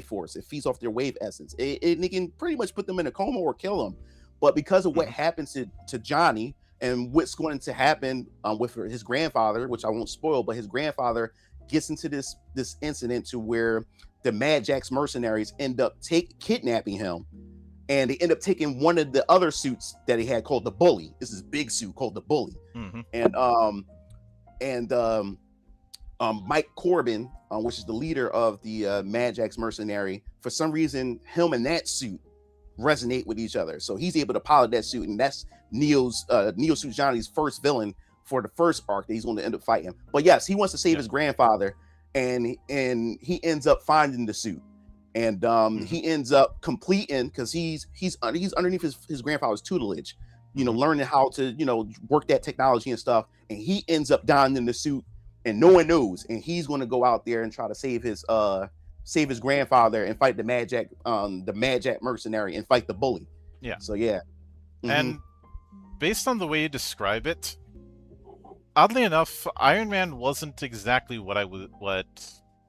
force. It feeds off their wave essence. It can pretty much put them in a coma or kill them. But because of what happens to Johnny and what's going to happen with his grandfather, which I won't spoil, but his grandfather gets into this incident to where the Mad Jack's mercenaries end up kidnapping him. and they end up taking one of the other suits that he had called the Bully. This is big suit called the Bully, Mm-hmm. and Mike Corbin, which is the leader of the Mad Jack's mercenary, for some reason, him and that suit resonate with each other. So he's able to pilot that suit, and that's Neo Suit Johnny's first villain for the first arc that he's going to end up fighting. But yes, he wants to save his grandfather, and he ends up finding the suit, and he ends up completing, because he's underneath his grandfather's tutelage, learning how to work that technology and stuff, and he ends up donning the suit, and no one knows, and he's going to go out there and try to save his grandfather and fight the Mad Jack mercenary and fight the Bully. Yeah. So yeah. Mm-hmm. And based on the way you describe it, oddly enough, Iron Man wasn't exactly what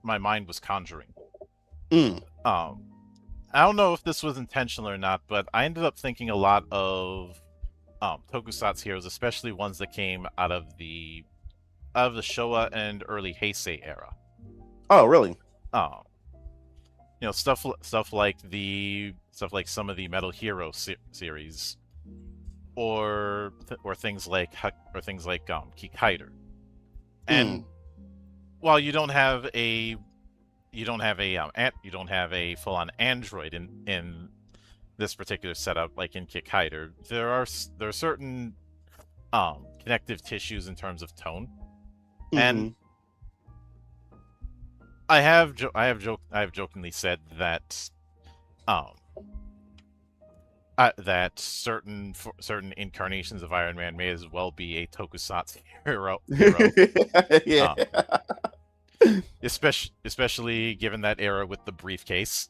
my mind was conjuring. I don't know if this was intentional or not, but I ended up thinking a lot of Tokusatsu heroes, especially ones that came out of the Showa and early Heisei era. Oh, really? Stuff like some of the Metal Hero series, or things like Kikaider. And while you don't have a full-on android in this particular setup, like in Kikaider, there are certain connective tissues in terms of tone. And I have jokingly said that that certain incarnations of Iron Man may as well be a Tokusatsu hero. Yeah. Especially given that era with the briefcase.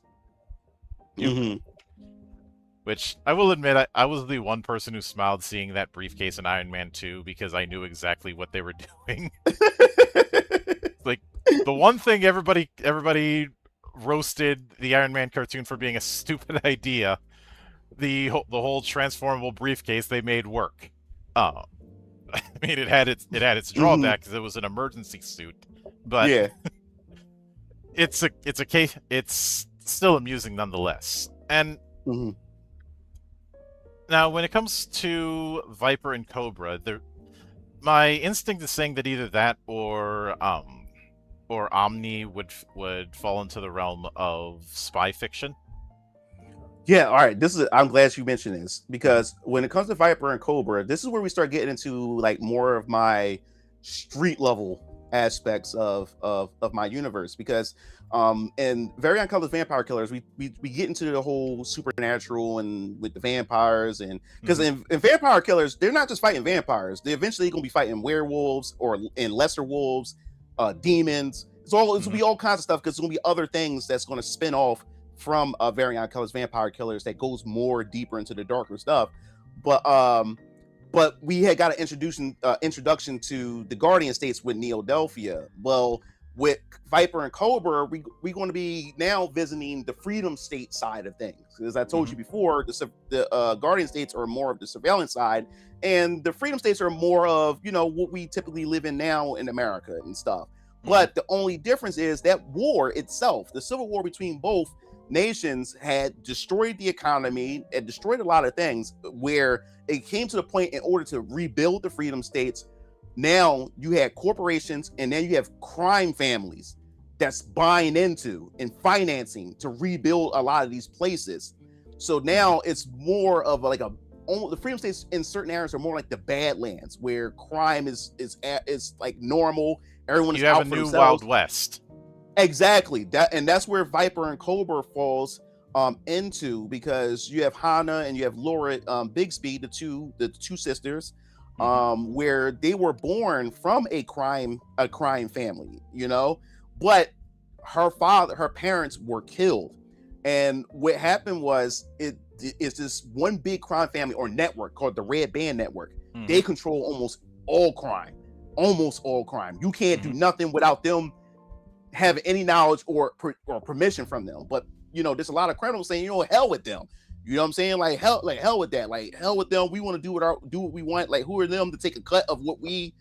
Which I will admit, I was the one person who smiled seeing that briefcase in Iron Man 2, because I knew exactly what they were doing. Like, the one thing everybody roasted the Iron Man cartoon for being a stupid idea, the whole transformable briefcase they made work. I mean, it had its drawback because it was an emergency suit, but yeah, it's still amusing nonetheless. And now, when it comes to Viper and Cobra, my instinct is saying that either that or Omni would fall into the realm of spy fiction. Yeah, all right. I'm glad you mentioned this, because when it comes to Viper and Cobra, this is where we start getting into like more of my street level aspects of my universe, because in Very Uncolor's Vampire Killers, we get into the whole supernatural and with the vampires, and because in Vampire Killers, they're not just fighting vampires, they're eventually gonna be fighting werewolves and lesser wolves, demons. It's gonna be all kinds of stuff, because it's gonna be other things that's gonna spin off from Very Uncolor's Vampire Killers that goes more deeper into the darker stuff. But we had got an introduction to the Guardian States with Neo-Delphia. Well, with Viper and Cobra, we're going to be now visiting the Freedom State side of things. As I told you before, the Guardian States are more of the surveillance side, and the Freedom States are more of what we typically live in now in America and stuff. But the only difference is that war itself, the civil war between both nations, had destroyed the economy and destroyed a lot of things, where it came to the point, in order to rebuild the Freedom States, now you had corporations, and then you have crime families that's buying into and financing to rebuild a lot of these places. So now it's more of the Freedom States in certain areas are more like the Badlands, where crime is like normal. Everyone is out for themselves. You have a new Wild West. Exactly. That's where Viper and Cobra falls into, because you have Hana and you have Laura Bigsby, the two sisters, where they were born from a crime family, but her parents were killed. And what happened was, it's this one big crime family or network called the Red Band Network. They control almost all crime. You can't do nothing without them have any knowledge or permission from them. But there's a lot of criminals saying, hell with them. You know what I'm saying? Like hell with that. Like hell with them. We want to do what we want. Like, who are them to take a cut of what we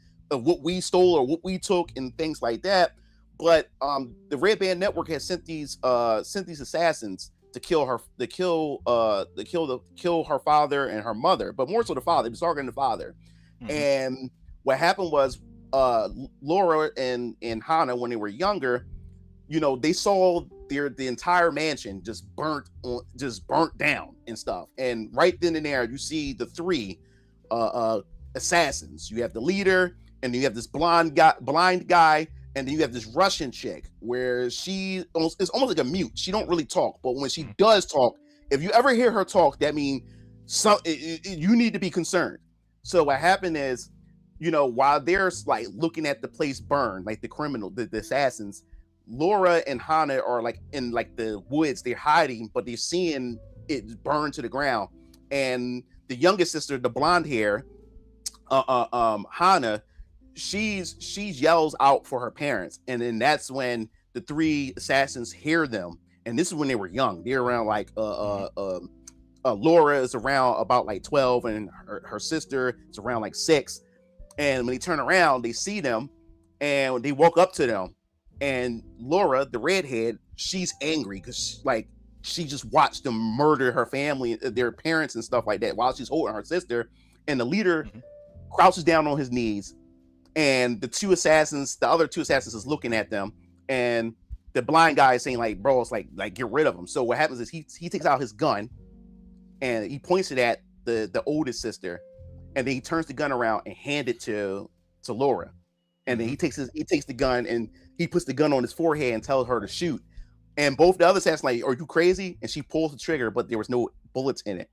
stole or what we took and things like that. But the Red Band Network has sent these assassins to kill her, kill her father and her mother, but more so the father. He was targeting the father. Mm-hmm. And what happened was, Laura and Hannah, when they were younger, they saw the entire mansion just burnt down and stuff. And right then and there, you see the three assassins. You have the leader, and then you have this blind guy, and then you have this Russian chick where she is almost like a mute. She don't really talk, but when she does talk, if you ever hear her talk, that means you need to be concerned. So what happened is, while they're like looking at the place burn, like the assassins, Laura and Hannah are like in like the woods. They're hiding, but they're seeing it burn to the ground. And the youngest sister, the blonde hair, Hannah, she yells out for her parents, and then that's when the three assassins hear them. And this is when they were young. They're around like Laura is around about like 12, and her sister is around like 6. And when they turn around, they see them, and they walk up to them. And Laura, the redhead, she's angry because she just watched them murder her family, their parents and stuff like that, while she's holding her sister. And the leader crouches down on his knees, and the other two assassins is looking at them, and the blind guy is saying like, bro, it's like get rid of him. So what happens is he takes out his gun, and he points it at the oldest sister, and then he turns the gun around and hand it to Laura. And then he takes the gun, and he puts the gun on his forehead and tells her to shoot. And both the other assassins like, are you crazy? And she pulls the trigger, but there was no bullets in it.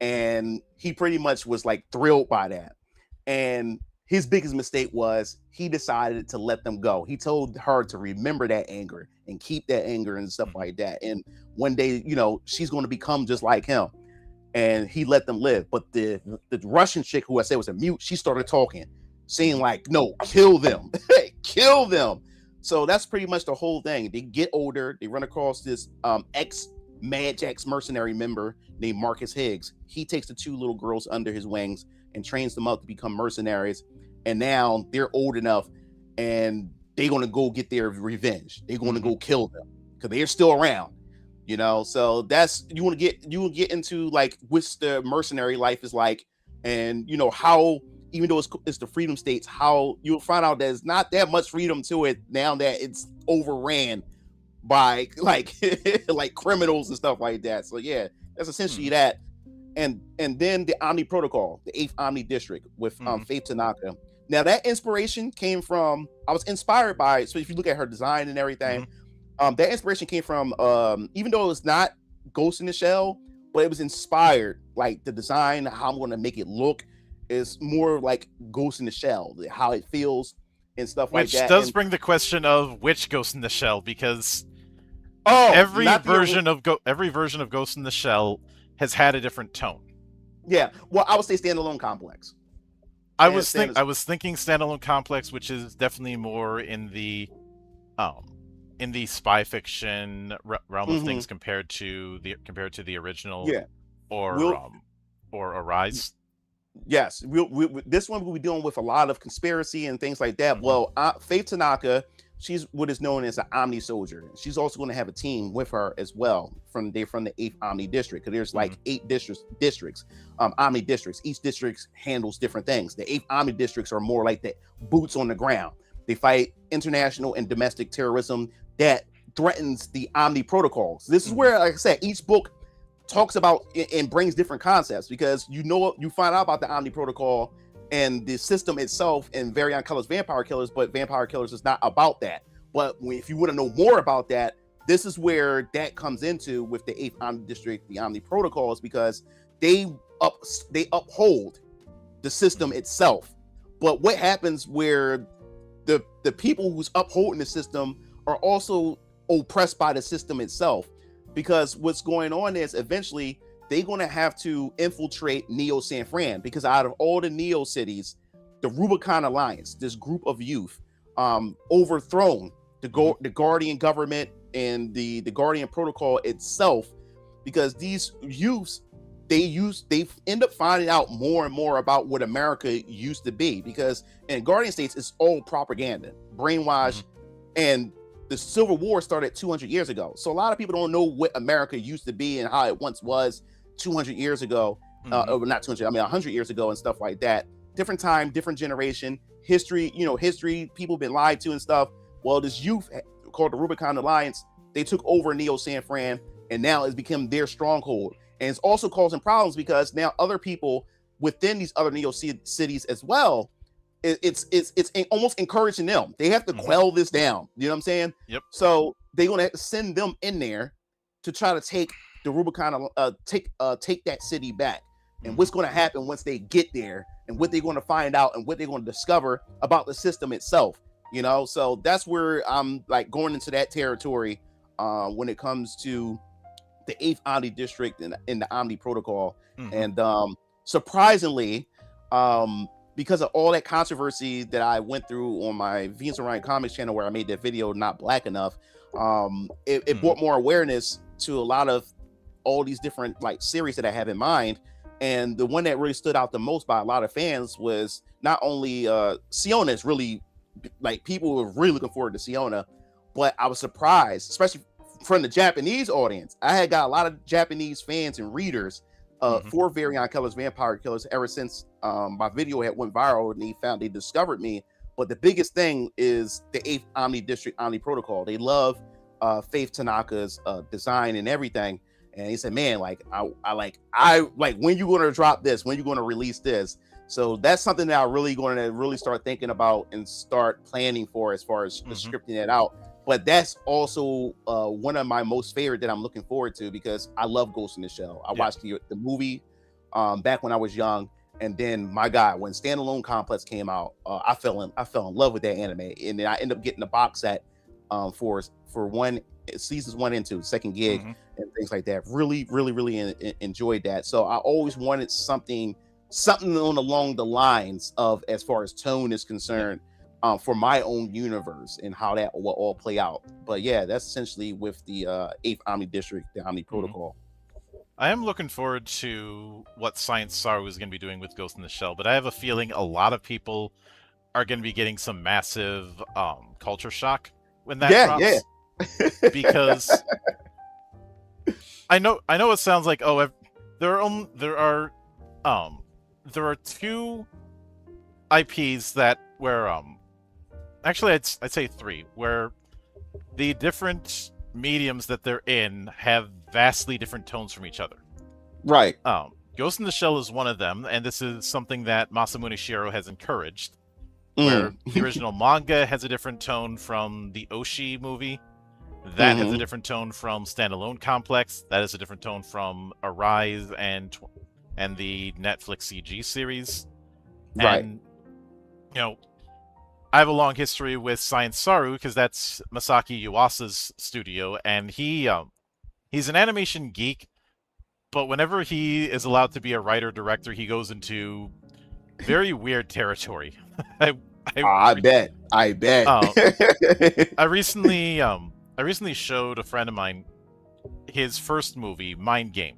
And he pretty much was like thrilled by that. And his biggest mistake was he decided to let them go. He told her to remember that anger and keep that anger and stuff like that. And one day, she's going to become just like him. And he let them live. But the Russian chick, who I said was a mute, she started talking, saying like, no, kill them. Kill them. So that's pretty much the whole thing. They get older. They run across this ex-Mad Jack's mercenary member named Marcus Higgs. He takes the two little girls under his wings and trains them up to become mercenaries. And now they're old enough, and they're going to go get their revenge. They're going to go kill them because they're still around. So that's, you will get into like what the mercenary life is like, and how, even though it's the freedom states, how you'll find out there's not that much freedom to it now that it's overran by like like criminals and stuff like that. So yeah, that's essentially that. And then the Omni Protocol, the 8th Omni District with Faith Tanaka. Now that inspiration came from, I was inspired by, so if you look at her design and everything, that inspiration came from, even though it was not Ghost in the Shell, but it was inspired, like the design, how I'm going to make it look is more like Ghost in the Shell, how it feels and stuff like that. Which does bring the question of which Ghost in the Shell, because every version of Ghost in the Shell has had a different tone. Yeah, well, I would say Standalone Complex. I was thinking Standalone Complex, which is definitely more in the spy fiction realm of things compared to the original, or Arise. Yes, this one we'll be dealing with a lot of conspiracy and things like that. Well, Faith Tanaka, she's what is known as an Omni soldier. She's also going to have a team with her as well from the 8th Omni District, because there's like 8 districts, Omni districts. Each district handles different things. The 8th Omni districts are more like the boots on the ground. They fight international and domestic terrorism that threatens the Omni protocols. This is where, like I said, each book talks about and brings different concepts, because you find out about the Omni Protocol and the system itself in Variant Colors Vampire Killers, but Vampire Killers is not about that. But if you want to know more about that, this is where that comes into with the 8th Omni District, the Omni Protocols, because they uphold the system itself. But what happens where the people who's upholding the system are also oppressed by the system itself? Because what's going on is eventually they're going to have to infiltrate Neo San Fran, because out of all the Neo cities, the Rubicon Alliance, this group of youth, overthrown the Guardian government and the Guardian Protocol itself, because these youths, they end up finding out more and more about what America used to be, because in Guardian States, it's all propaganda, brainwash, and the Civil War started 200 years ago. So a lot of people don't know what America used to be and how it once was 200 years ago. Or not 200, I mean 100 years ago and stuff like that. Different time, different generation, history, history, people been lied to and stuff. Well, this youth called the Rubicon Alliance, they took over Neo San Fran, and now it's become their stronghold. And it's also causing problems because now other people within these other Neo cities as well, it's almost encouraging them. They have to quell this down. You know what I'm saying? Yep. So they're gonna have to send them in there to try to take the Rubicon, take that city back. And what's going to happen once they get there, and what they're going to find out, and what they're going to discover about the system itself. So that's where I'm like going into that territory when it comes to the 8th Omni District in the Omni Protocol. And surprisingly, because of all that controversy that I went through on my Venus Orion Comics channel, where I made that video Not Black Enough, it brought more awareness to a lot of all these different like series that I have in mind. And the one that really stood out the most by a lot of fans was not only Siona is really, like, people were really looking forward to Siona, but I was surprised, especially from the Japanese audience. I had got a lot of Japanese fans and readers for Variant Killers, Vampire Killers, ever since my video had went viral and they discovered me. But the biggest thing is the 8th Omni District Omni Protocol. They love Faith Tanaka's design and everything. And he said, man, like, I like, when you going to drop this? When you going to release this? So that's something that I'm really going to really start thinking about and start planning for as far as scripting that out. But that's also one of my most favorite that I'm looking forward to, because I love Ghost in the Shell. I watched the movie back when I was young. And then, my God, when Standalone Complex came out, I fell in love with that anime. And then I ended up getting the box set for seasons 1 and 2, second gig, and things like that. Really enjoyed that. So I always wanted something along the lines of, as far as tone is concerned, for my own universe and how that will all play out. But yeah, that's essentially with the 8th Omni District, the Omni Protocol. I am looking forward to what Science Saru is going to be doing with Ghost in the Shell, but I have a feeling a lot of people are going to be getting some massive culture shock when that drops. Yeah. Because I know it sounds like, there are 2 IPs that where actually I'd say 3, where the different mediums that they're in have vastly different tones from each other. Right. Ghost in the Shell is one of them, and this is something that Masamune Shirow has encouraged. Where the original manga has a different tone from the Oshi movie. That has a different tone from Standalone Complex. That is a different tone from Arise and the Netflix CG series. Right. And, I have a long history with Science Saru because that's Masaki Yuasa's studio, and he's an animation geek, but whenever he is allowed to be a writer-director, he goes into very weird territory. I bet. I recently showed a friend of mine his first movie, Mind Game,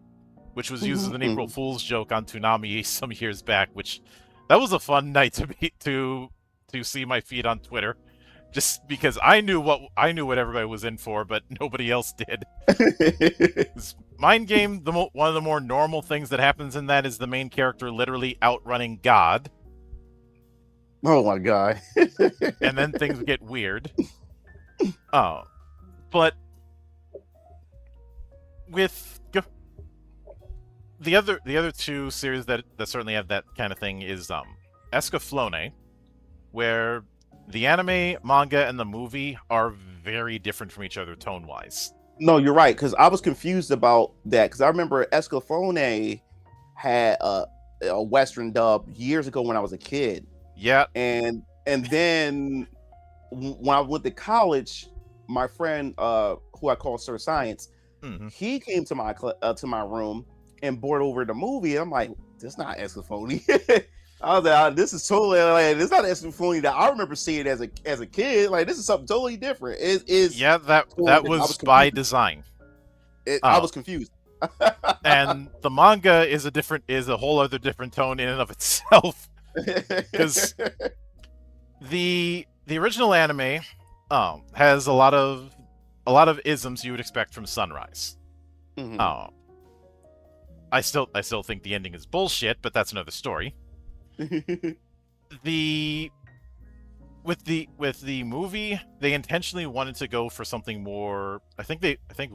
which was used as an April Fool's joke on Toonami some years back. Which that was a fun night to see my feed on Twitter, just because I knew what everybody was in for, but nobody else did. Mind Game, one of the more normal things that happens in that is the main character literally outrunning God. Oh my God! And then things get weird. But with the other 2 series that certainly have that kind of thing is Escaflowne, where the anime, manga, and the movie are very different from each other tone-wise. No, you're right, because I was confused about that, because I remember Escaflowne had a Western dub years ago when I was a kid. Yeah. And then when I went to college, my friend, who I call Sir Science, he came to my room and brought over the movie. I'm like, this is not Escaflowne. I was like, this is totally like, this is not Escaflowne that I remember seeing as a kid. Like, this is something totally different. That was by design. I was confused. And the manga is a whole other different tone in and of itself. Because the original anime has a lot of isms you would expect from Sunrise. Hmm. I still think the ending is bullshit, but that's another story. The with the movie, they intentionally wanted to go for something more. I think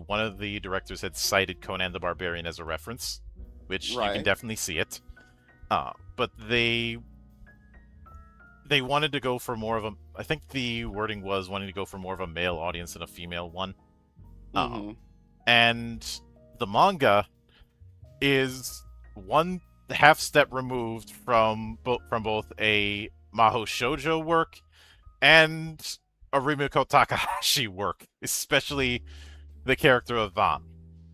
one of the directors had cited Conan the Barbarian as a reference, which you can Right. definitely see it. But they wanted to go for more of a. I think the wording was wanting to go for more of a male audience than a female one. Hmm. And the manga is one half step removed from both a Maho shoujo work and a Rimiko Takahashi work, especially the character of Van,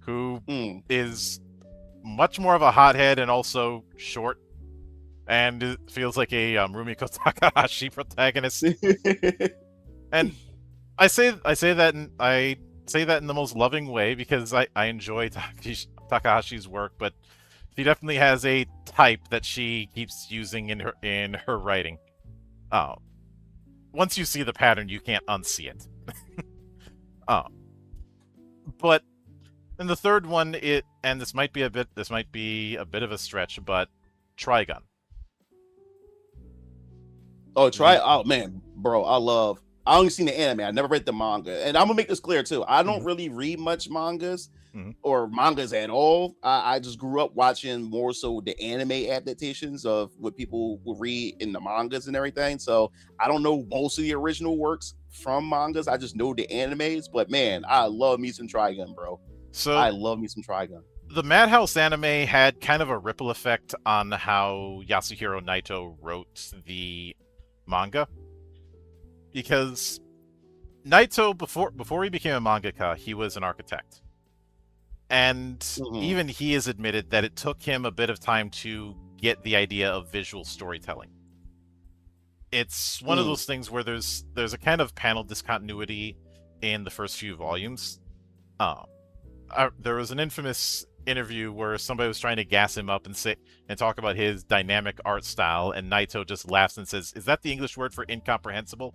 who Mm. is much more of a hothead and also short, and it feels like a Rumiko Takahashi protagonist. And I say that in the most loving way because I enjoy Takahashi's work, but she definitely has a type that she keeps using in her writing. Uh, Once you see the pattern, you can't unsee it. Uh, but in the third one, and this might be a bit of a stretch, but Trigun. Oh, try. The Oh man, bro, I only seen the anime. I never read the manga, and I'm gonna make this clear too. I don't Mhm, really read much mangas mhm. or mangas at all. I just grew up watching more so the anime adaptations of what people would read in the mangas and everything. So I don't know most of the original works from mangas. I just know the animes. But man, I love me some Trigun, bro. I So love me some Trigun. the Madhouse anime had kind of a ripple effect on how Yasuhiro Naito wrote the manga, because Naito, before he became a mangaka, he was an architect. And Hmm. even he has admitted that it took him a bit of time to get the idea of visual storytelling. It's one of Mm. those things where there's a kind of panel discontinuity in the first few volumes. Uh, there was an infamous interview where somebody was trying to gas him up and talk about his dynamic art style, and Naito just laughs and says, "Is that the English word for incomprehensible?"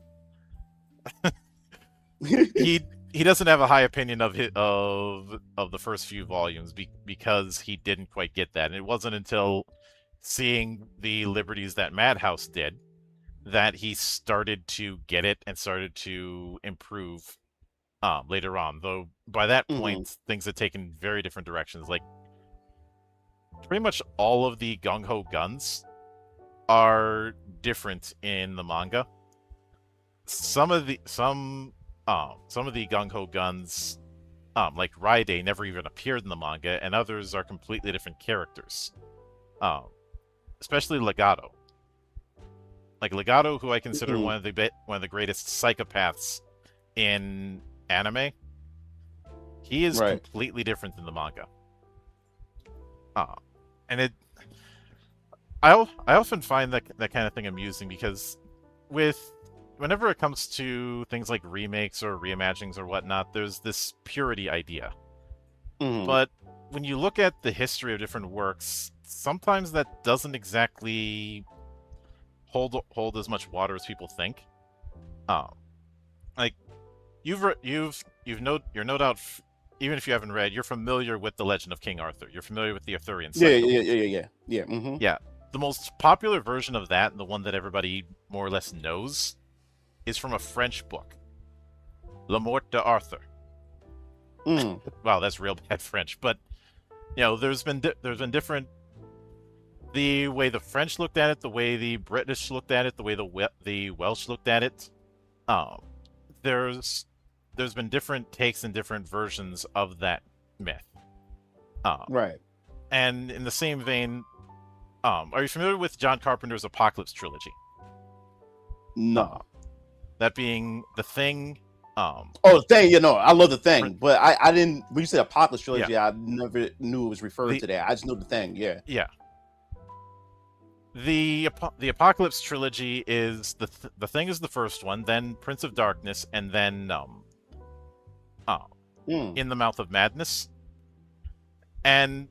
He doesn't have a high opinion of the first few volumes because he didn't quite get that, and it wasn't until seeing the liberties that Madhouse did that he started to get it and started to improve later on. Though by that Hmm. point, things had taken very different directions. Like pretty much all of the gung ho guns are different in the manga. Some of the gung ho guns, like Raide, never even appeared in the manga, and others are completely different characters. Um, Especially Legato. Like Legato, who I consider Hmm. one of the greatest psychopaths in anime, he is Right. completely different than the manga. Uh, and I often find that kind of thing amusing because with whenever it comes to things like remakes or reimaginings or whatnot, there's this purity idea. Hmm. But when you look at the history of different works, sometimes that doesn't exactly hold as much water as people think. Um, like you're no doubt, even if you haven't read, you're familiar with the Legend of King Arthur. You're familiar with the Arthurian Yeah. cycle. Yeah. Yeah. Yeah. Yeah. Yeah. Hmm. Yeah, the most popular version of that, and the one that everybody more or less knows, is from a French book, La Mort d'Arthur. Mm. Wow, that's real bad French, but there's been different, the way the French looked at it, the way the British looked at it, the way the Welsh looked at it. Um, there's there's been different takes and different versions of that myth. Um, Right. and in the same vein, are you familiar with John Carpenter's Apocalypse trilogy? Uh, No. that being The Thing. Oh, the thing, I love the Prin- thing, but I didn't. When you said Apocalypse yeah, trilogy, I never knew it was referred the to that. I just know the thing. Yeah. yeah the Apocalypse trilogy is the Thing is the first one, then Prince of Darkness, and then uh, Mm. In the Mouth of Madness. And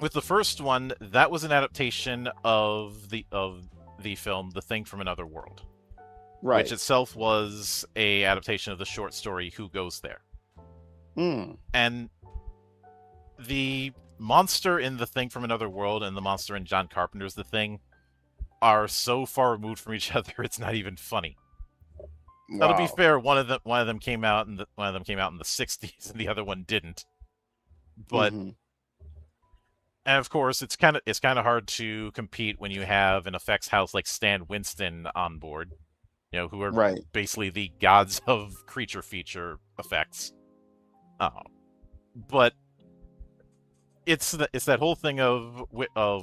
with the first one, that was an adaptation of the film The Thing from Another World. which Right. itself was a adaptation of the short story Who Goes There. Mm. And the monster in The Thing from Another World and the monster in John Carpenter's The Thing are so far removed from each other, it's not even funny. Now, to be Wow. fair, one of them came out in the '60s, and the other one didn't. But Hmm. and of course, it's kind of hard to compete when you have an effects house like Stan Winston on board, who are Right. basically the gods of creature feature effects. Uh, but it's that whole thing of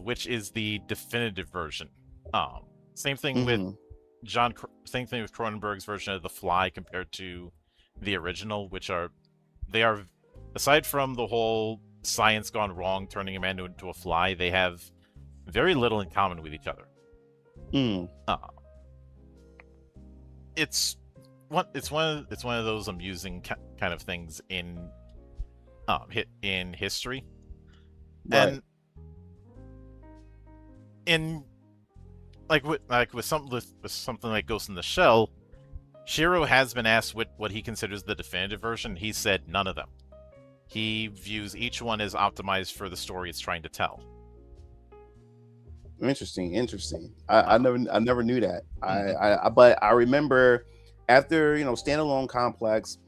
which is the definitive version. Um, same thing with Hmm. Same thing with Cronenberg's version of The Fly compared to the original, which they are, aside from the whole science gone wrong, turning a man into a fly, they have very little in common with each other. Mm. Uh, it's it's one of those amusing kind of things in history, Right. and in with something like Ghost in the Shell, Shiro has been asked what he considers the definitive version. He said none of them. He views each one as optimized for the story it's trying to tell. Interesting, interesting. Uh, I never knew that. mhm, But I remember after standalone complex,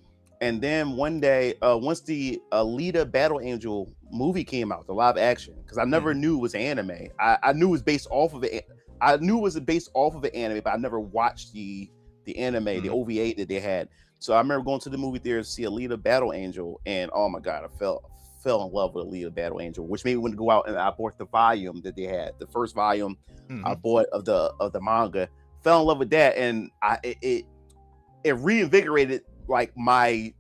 and then one day, once the Alita Battle Angel movie came out, the live action, because I never mhm, knew it was anime. I knew it was based off of it. I knew it was based off of an anime, but I never watched the anime, the mhm. OVA that they had. So I remember going to the movie theater to see Alita Battle Angel, and oh my god, I fell in love with Alita Battle Angel, which made me want to go out and I bought the volume that they had, the first volume I Mhm. bought of the manga. Fell in love with that, and it reinvigorated like my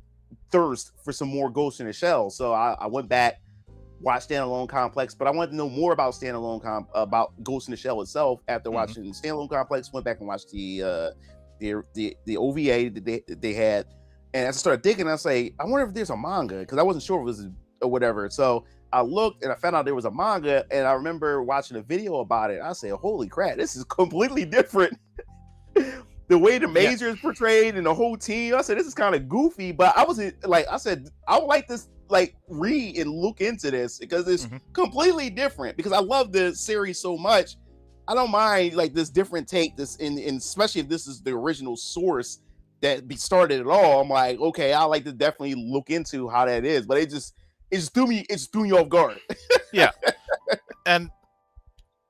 thirst for some more Ghost in the Shell. So I went back, watched Standalone Complex, but I wanted to know more about about Ghost in the Shell itself. After Mhm. watching Standalone Complex, went back and watched the OVA that they had, and as I started digging, I say, I wonder if there's a manga, because I wasn't sure if it was or whatever. So I looked and I found out there was a manga, and I remember watching a video about it. I said, "Holy crap, this is completely different." The way the Yeah. major is portrayed and the whole team, I said this is kind of goofy, but I wasn't like, I said I would like this, like read and look into this, because it's Mhm. completely different. Because I love the series so much, I don't mind like this different take, this in especially if this is the original source that started it all. I'm like, okay, I like to definitely look into how that is, but it just threw me off guard. Yeah. And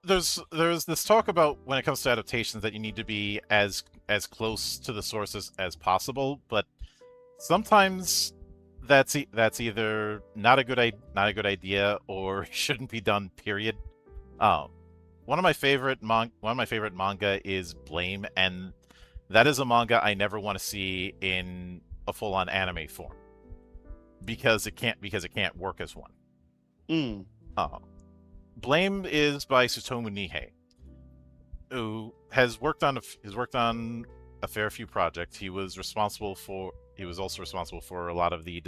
there's this talk about when it comes to adaptations that you need to be as close to the sources as possible, but sometimes that's either not a good idea or shouldn't be done. Period. Um, one of my favorite manga is Blame, and that is a manga I never want to see in a full on anime form because it can't work as one. Mm. Uh, Blame is by Tsutomu Nihei, who has worked on a fair few projects. He was also responsible for a lot of the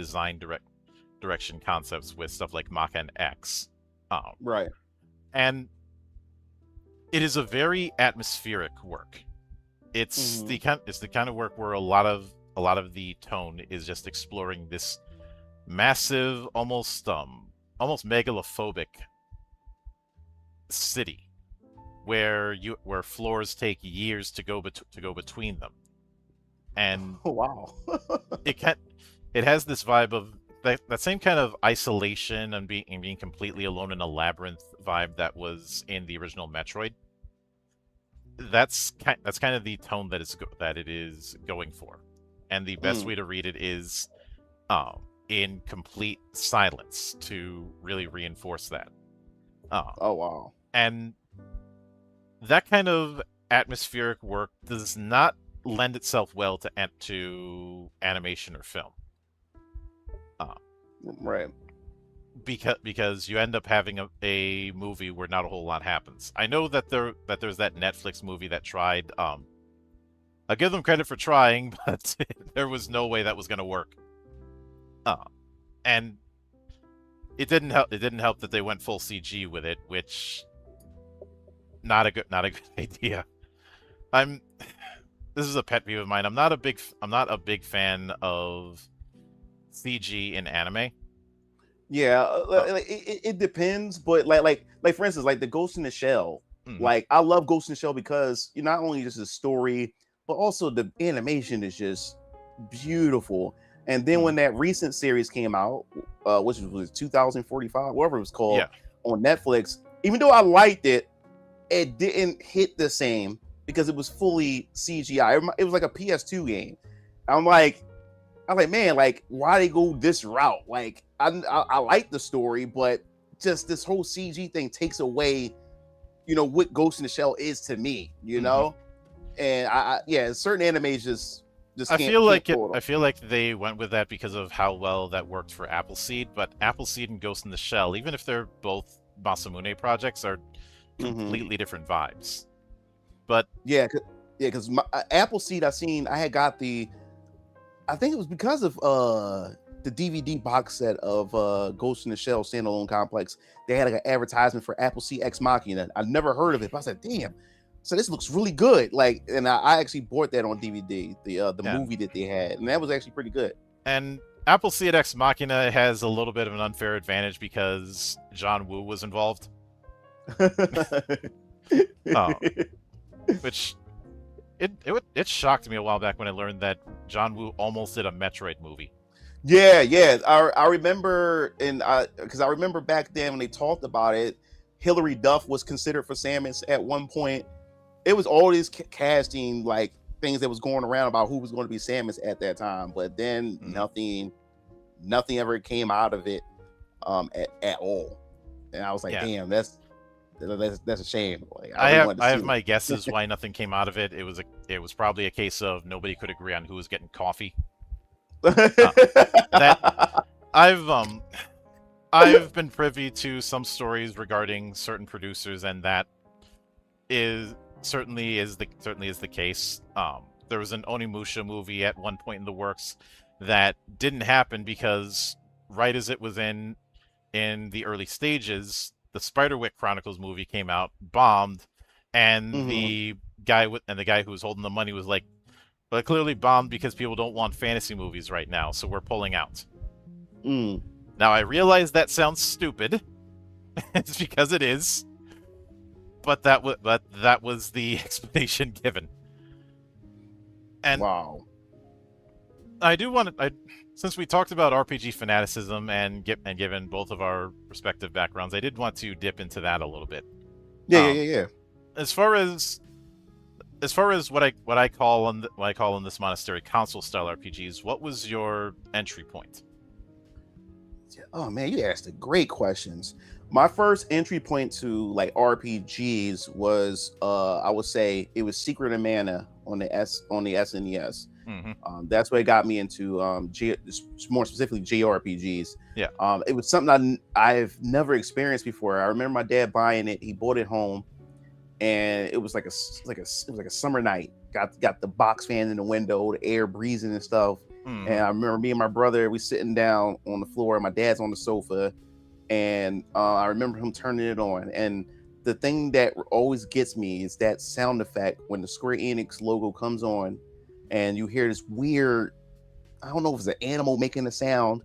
direction concepts with stuff like Mach and X. Um, Right. and it is a very atmospheric work. Hmm. It's the kind of work where a lot of the tone is just exploring this massive, almost megalophobic city where floors take years to go between them, and Oh, wow. it can it has this vibe of that same kind of isolation and being completely alone in a labyrinth vibe that was in the original Metroid. That's kind of the tone that it is going for, and the best Mm. way to read it is in complete silence to really reinforce that. Uh, Oh, wow. and that kind of atmospheric work does not lend itself well to animation or film. Uh, Right. because you end up having a movie where not a whole lot happens. I know that there's that Netflix movie that tried. I'll give them credit for trying, but there was no way that was going to work. Uh, and it didn't help. It didn't help that they went full CG with it, which not a good idea. I'm this is a pet peeve of mine. I'm not a big fan of CG in anime. Yeah, Oh, it depends, but like for instance, like the Ghost in the Shell. hmm. Like I love Ghost in the Shell because you not only just the story, but also the animation is just beautiful. And then Hmm. when that recent series came out, which was 2045, whatever it was called, Yeah. on Netflix, even though I liked it, it didn't hit the same because it was fully CGI. It was like a PS2 game. I'm like, I'm like, man, like, why they go this route? Like, I like the story, but just this whole CG thing takes away, what Ghost in the Shell is to me, Hmm. And yeah, certain animes just I can't feel can't like it. pull it I off. feel like they went with that because of how well that worked for Appleseed. But Appleseed and Ghost in the Shell, even if they're both Masamune projects, are Hmm. completely different vibes. But Yeah, yeah, because Appleseed, I had got I think it was because of the DVD box set of Ghost in the Shell standalone complex. They had like an advertisement for Appleseed Ex Machina. I never heard of it, but I said, "Damn!" So this looks really good. Like, and I actually bought that on DVD, the yeah, movie that they had, and that was actually pretty good. and Appleseed Ex Machina has a little bit of an unfair advantage because John Woo was involved. Oh, which it shocked me a while back when I learned that John Woo almost did a Metroid movie. Yeah. I remember, and because I remember back then when they talked about it, Hilary Duff was considered for Samus at one point. It was all these casting like things that was going around about who was going to be Samus at that time, but then Hmm. nothing ever came out of it at all. And I was like, Yeah, damn, that's a shame. Like I really wanted to I see have my guesses why nothing came out of it. It was probably a case of nobody could agree on who was getting coffee. Uh, that it. I've um I've been privy to some stories regarding certain producers, and that is certainly is the case. There was an Onimusha movie at one point in the works that didn't happen because right as it was in the early stages, the Spiderwick Chronicles movie came out, bombed, and Hmm. the guy who was holding the money was like, "But clearly bombed because people don't want fantasy movies right now, so we're pulling out." Mm. Now I realize that sounds stupid. It's because it is, but that was the explanation given. And Wow. I do want to, since we talked about RPG fanaticism and given both of our respective backgrounds, I did want to dip into that a little bit. Um, Yeah. as far as what I call what I call in this monastery console style RPGs, what was your entry point? Oh man, you asked the great questions. My first entry point to like RPGs was I would say it was Secret of Mana on the SNES. Hmm. That's what got me into more specifically JRPGs. Yeah. It was something I've never experienced before. I remember my dad buying it. He bought it home, and it was it was like a summer night. Got the box fan in the window, the air breezing and stuff. And Hmm. I remember me and my brother, we sitting down on the floor. My dad's on the sofa, and I remember him turning it on. And the thing that always gets me is that sound effect when the Square Enix logo comes on, and you hear this weird. I don't know if it's an animal making a sound,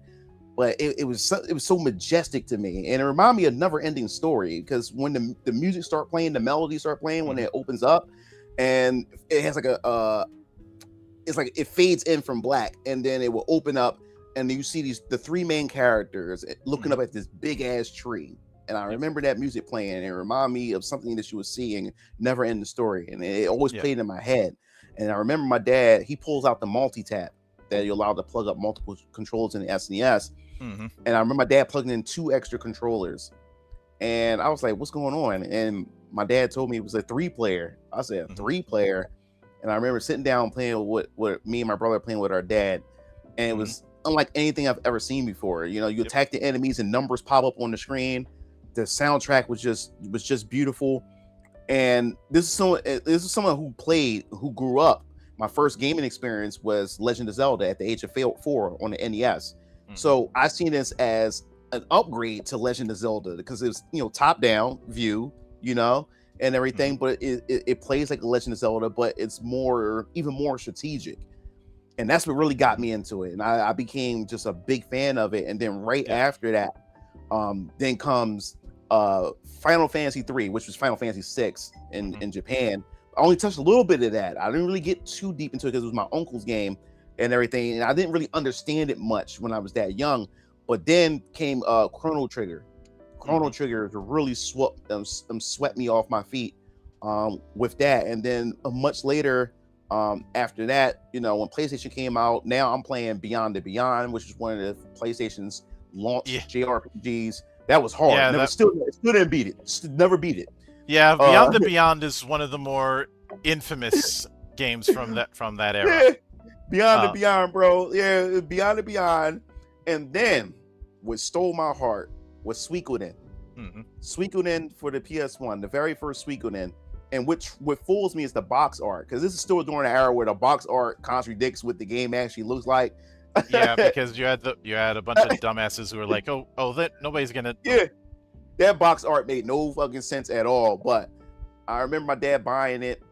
but it was so majestic to me, and it reminded me of Never Ending Story because when the music start playing, the melody start playing when Hmm. it opens up, and it has like it's like it fades in from black, and then it will open up, and you see the three main characters looking Hmm. up at this big ass tree. And I Yep. remember that music playing, and it reminded me of something that you were seeing Never Ending Story, and it always Yeah. played in my head. And I remember my dad, he pulls out the multi tap that you allowed to plug up multiple controls in the SNES. Hmm. And I remember my dad plugging in two extra controllers. And I was like, what's going on? And my dad told me it was a three player. I said, Hmm. three player. And I remember sitting down playing with what me and my brother playing with our dad. And it Hmm. was unlike anything I've ever seen before. You Yep. attack the enemies and numbers pop up on the screen. The soundtrack was just beautiful. And this is someone who grew up. My first gaming experience was Legend of Zelda at the age of 4 on the NES. Hmm. So I seen this as an upgrade to Legend of Zelda because it was top down view, you know, and everything, but it plays like a Legend of Zelda, but it's even more strategic. And that's what really got me into it. And I became just a big fan of it. And then after that, then comes Final Fantasy 3, which was Final Fantasy 6 in Japan. I only touched a little bit of that. I didn't really get too deep into it because it was my uncle's game and everything. And I didn't really understand it much when I was that young. But then came Chrono Trigger. Chrono Trigger really swept me off my feet with that. And then much later, after that, when PlayStation came out, now I'm playing Beyond the Beyond, which is one of the PlayStation's launch JRPGs. That was hard. Yeah, still didn't beat it. Never beat it. Yeah, Beyond the Beyond is one of the more infamous games from that era. Yeah. Beyond the Beyond, bro. Yeah, Beyond the Beyond. And then what stole my heart was Suikoden. Suikoden for the PS1, the very first Suikoden. And what fools me is the box art, because this is still during an era where the box art contradicts what the game actually looks like. Yeah, because you had a bunch of dumbasses who were like, oh, that nobody's gonna. Yeah, that box art made no fucking sense at all. But I remember my dad buying it,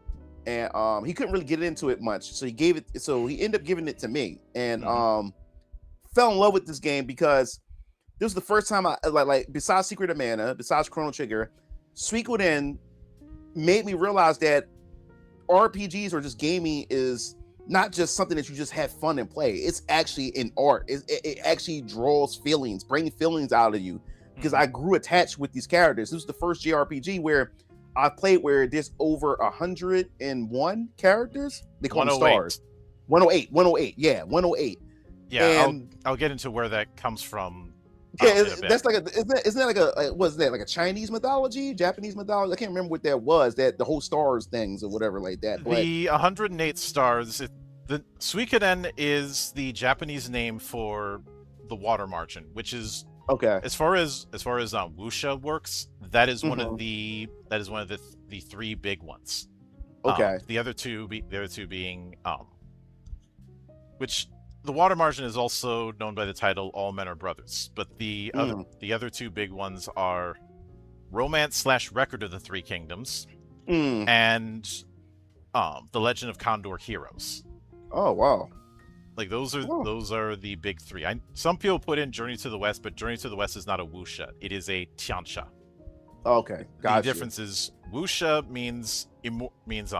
and he couldn't really get into it much, so he ended up giving it to me, and fell in love with this game because this was the first time I like besides Secret of Mana, besides Chrono Trigger, Suikoden made me realize that RPGs or just gaming is not just something that you just have fun and play. It's actually an art. It actually draws feelings, brings feelings out of you. Because I grew attached with these characters. This was the first JRPG where I played where there's over 101 characters. They call them stars. 108. Yeah, 108. Yeah, I'll get into where that comes from. Yeah, that's like isn't that like a what's that, like a Chinese mythology, Japanese mythology? I can't remember what that was. That the whole stars things or whatever like that. But the 108 stars. The Suikoden is the Japanese name for the water margin, which is okay. As far as wuxia works, that is one of the three big ones. Okay. The other two being which. The water margin is also known by the title All Men Are Brothers, but the other two big ones are Romance/Record of the Three Kingdoms and The Legend of Condor Heroes. Oh wow! Like those are the big three. Some people put in Journey to the West, but Journey to the West is not a wuxia; it is a tianxia. Okay, gotcha. The difference is wuxia means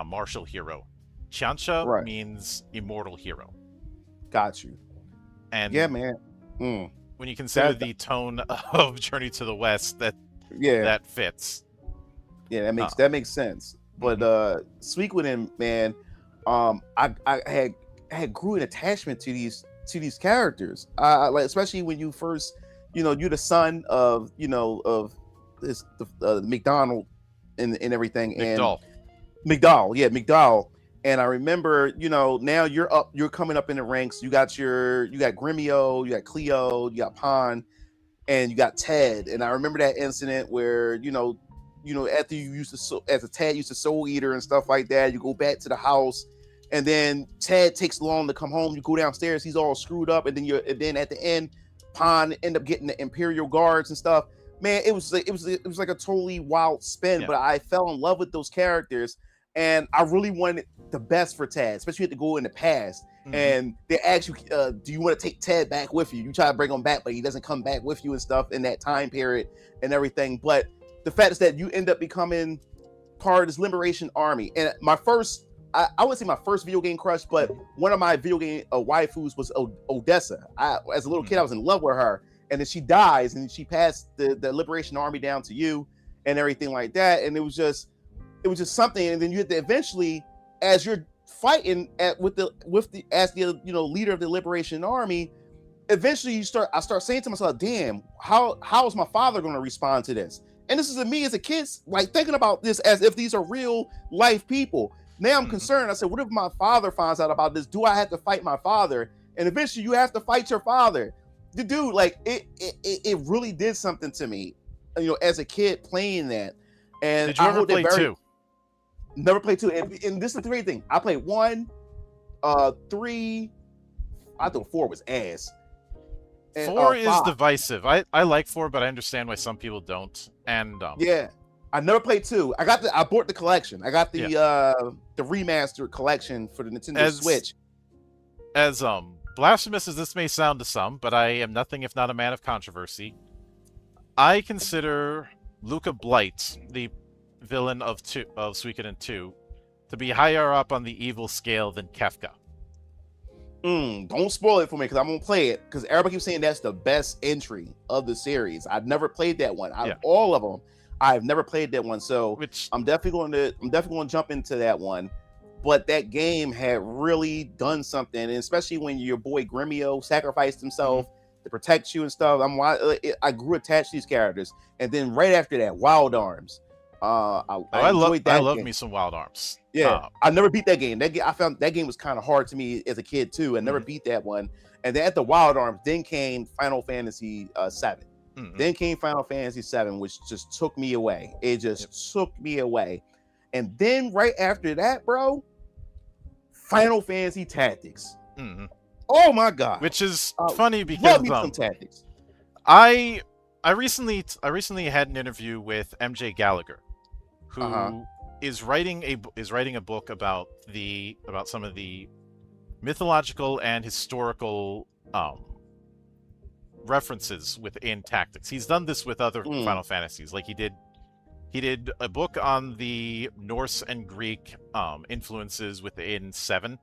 martial hero, tianxia means immortal hero. Got you. And yeah, man. When you consider the tone of Journey to the West, that fits. Yeah, that makes sense. But Suikoden, man, I had grew an attachment to these characters. Like especially when you first, you're the son of this McDonald and everything. McDowell. And I remember, now you're coming up in the ranks. You got Gremio, you got Cleo, you got Pan, and you got Ted. And I remember that incident where, after you Ted used to soul eater and stuff like that, you go back to the house, and then Ted takes long to come home. You go downstairs, he's all screwed up, and then at the end, Pan end up getting the Imperial Guards and stuff. Man, it was like a totally wild spin, but I fell in love with those characters. And I really wanted the best for Ted, especially you had to go in the past. And they ask you, do you want to take Ted back with you? You try to bring him back, but he doesn't come back with you and stuff in that time period and everything. But the fact is that you end up becoming part of this Liberation Army. And my first, I wouldn't say my first video game crush, but one of my video game waifus was Odessa. As a little kid, I was in love with her. And then she dies and she passed the Liberation Army down to you and everything like that. And it was just something, and then you have to eventually, as you're fighting as the leader of the Liberation Army, eventually I start saying to myself, damn, how is my father going to respond to this? And this is me as a kid, like thinking about this as if these are real life people. Now I'm concerned. I said, what if my father finds out about this? Do I have to fight my father? And eventually you have to fight your father. The dude, like it really did something to me, as a kid playing that. And did you ever play 2? Never played 2, and this is the great thing. I played 1, 3. I thought 4 was ass. And, 4 is divisive. I like 4, but I understand why some people don't. And yeah, I never played 2. I bought the collection. I got Yeah. The remastered collection for the Nintendo As Switch. as blasphemous as this may sound to some, but I am nothing if not a man of controversy. I consider Luca Blight, the villain of Suikoden 2, to be higher up on the evil scale than Kefka. Don't spoil it for me because I'm gonna play it because everybody keeps saying that's the best entry of the series. I've never played that one. Out of all of them, I've never played that one. So I'm definitely going to jump into that one. But that game had really done something, and especially when your boy Gremio sacrificed himself to protect you and stuff. I grew attached to these characters, and then right after that, Wild Arms. I enjoyed that. I love me some Wild Arms. Yeah, I never beat that game. I found that game was kind of hard to me as a kid too. I never beat that one. And then at the Wild Arms, then came Final Fantasy VII. Then came Final Fantasy VII, which just took me away. It just took me away. And then right after that, bro, Final Fantasy Tactics. Oh my god! Which is funny because love me some Tactics. I recently had an interview with MJ Gallagher, who is writing a book about some of the mythological and historical references within Tactics. He's done this with other Final Fantasies, like he did a book on the Norse and Greek influences within 7.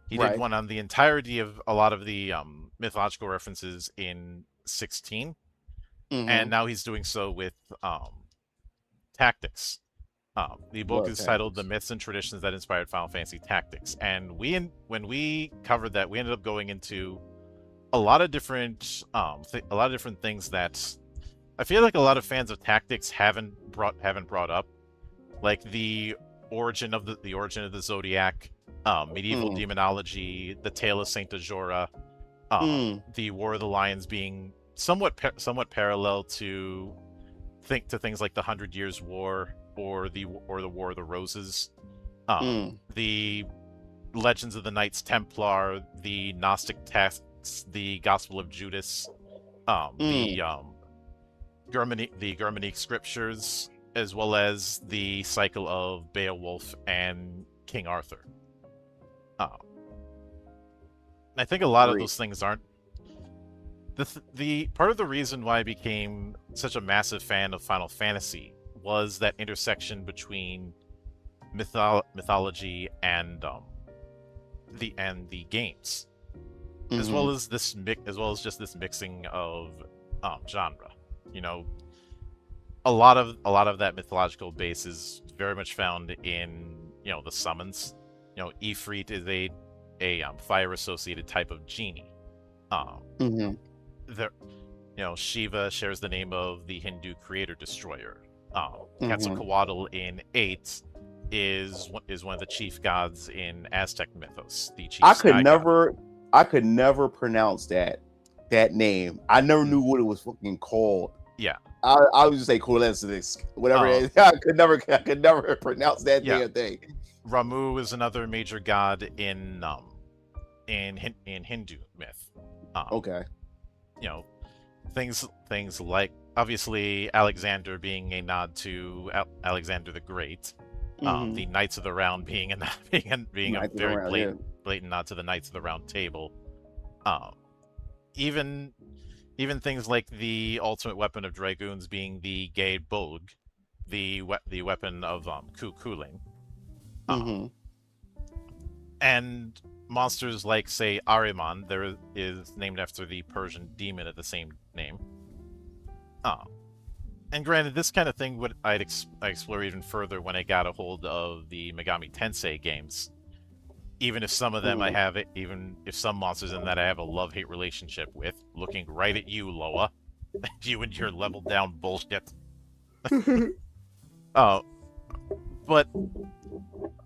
He did one on the entirety of a lot of the mythological references in 16. And now he's doing so with Tactics. The book is titled "The Myths and Traditions That Inspired Final Fantasy Tactics," and when we covered that, we ended up going into a lot of different things that I feel like a lot of fans of Tactics haven't brought up, like the origin of the Zodiac, medieval demonology, the Tale of Saint Ajora, the War of the Lions being somewhat parallel to things like the 100 Years' War or the War of the Roses, the Legends of the Knights Templar, the Gnostic texts, the Gospel of Judas, the Germanic scriptures, as well as the cycle of Beowulf and King Arthur. I think a lot of those things aren't. The part of the reason why I became such a massive fan of Final Fantasy was that intersection between mythology and the games, as well as just this mixing of genre. You know, a lot of that mythological base is very much found in the summons. Ifrit is a fire associated type of genie. Shiva shares the name of the Hindu creator destroyer. Quetzalcoatl in 8 is one of the chief gods in Aztec mythos. The chief I could never pronounce that name. I never knew what it was fucking called. Yeah, I would just say Kulesisk, whatever it is. I could never pronounce that damn thing. Ramu is another major god in Hindu myth. Okay. Things like obviously Alexander being a nod to Alexander the Great, the Knights of the Round being a very blatant nod to the Knights of the Round Table. Even things like the ultimate weapon of dragoons being the Gay Bolg, the weapon of Kukulin. And monsters like, say, Ahriman, there is named after the Persian demon of the same name. And granted, this kind of thing I'd explore even further when I got a hold of the Megami Tensei games. Even if some of them even if some monsters in that I have a love-hate relationship with, looking right at you, Loa. You and your leveled down bullshit. But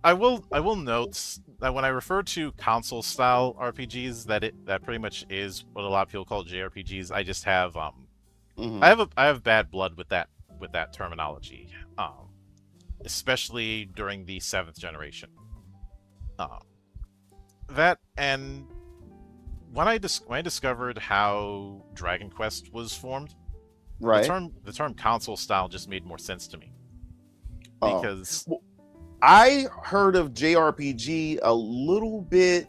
I will note that when I refer to console style RPGs, that pretty much is what a lot of people call JRPGs. I just have I have bad blood with that terminology, especially during the 7th generation. That, and when I discovered how Dragon Quest was formed, the term console style just made more sense to me. Oh, because well, I heard of JRPG a little bit.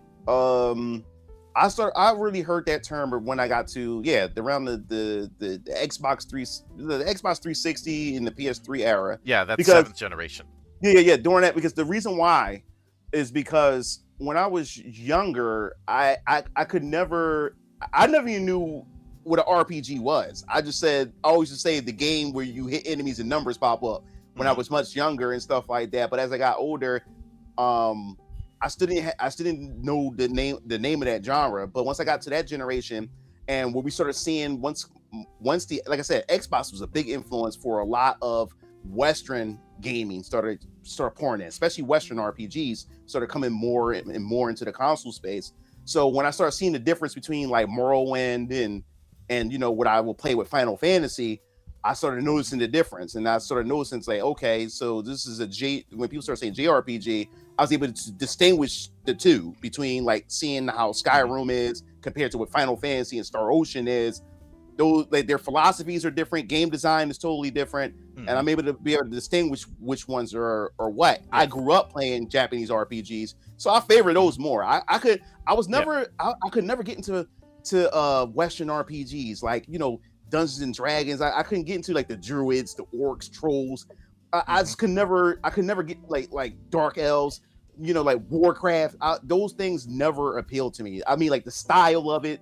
I really heard that term when I got to around the Xbox 360 and the PS3 era, yeah, that's because seventh generation. during that, because the reason why is because when I was younger, I could never, I never even knew what an RPG was. I always just say the game where you hit enemies and numbers pop up when I Hmm. was much younger and stuff like that. But as I got older, um, I still didn't know the name of that genre. But once I got to that generation, and where we started seeing once the like I said, Xbox was a big influence for a lot of Western gaming started pouring in, especially Western RPGs started coming more and more into the console space. So when I started seeing the difference between like Morrowind and what I will play with Final Fantasy, I started noticing the difference, and I started noticing it's like, okay, so this is a J. When people start saying JRPG, I was able to distinguish the two between like seeing how Hmm. Skyrim is compared to what Final Fantasy and Star Ocean is. Those, like, their philosophies are different, game design is totally different, and Hmm. I'm able to distinguish which ones are what. I Yeah. grew up playing Japanese RPGs, so I favor Hmm. those more. I was Yeah. never I could never get into Western RPGs like Dungeons and Dragons. I couldn't get into like the druids, the orcs, trolls. I Hmm. just could never get like dark elves, like Warcraft. Those things never appealed to me. I mean, like the style of it,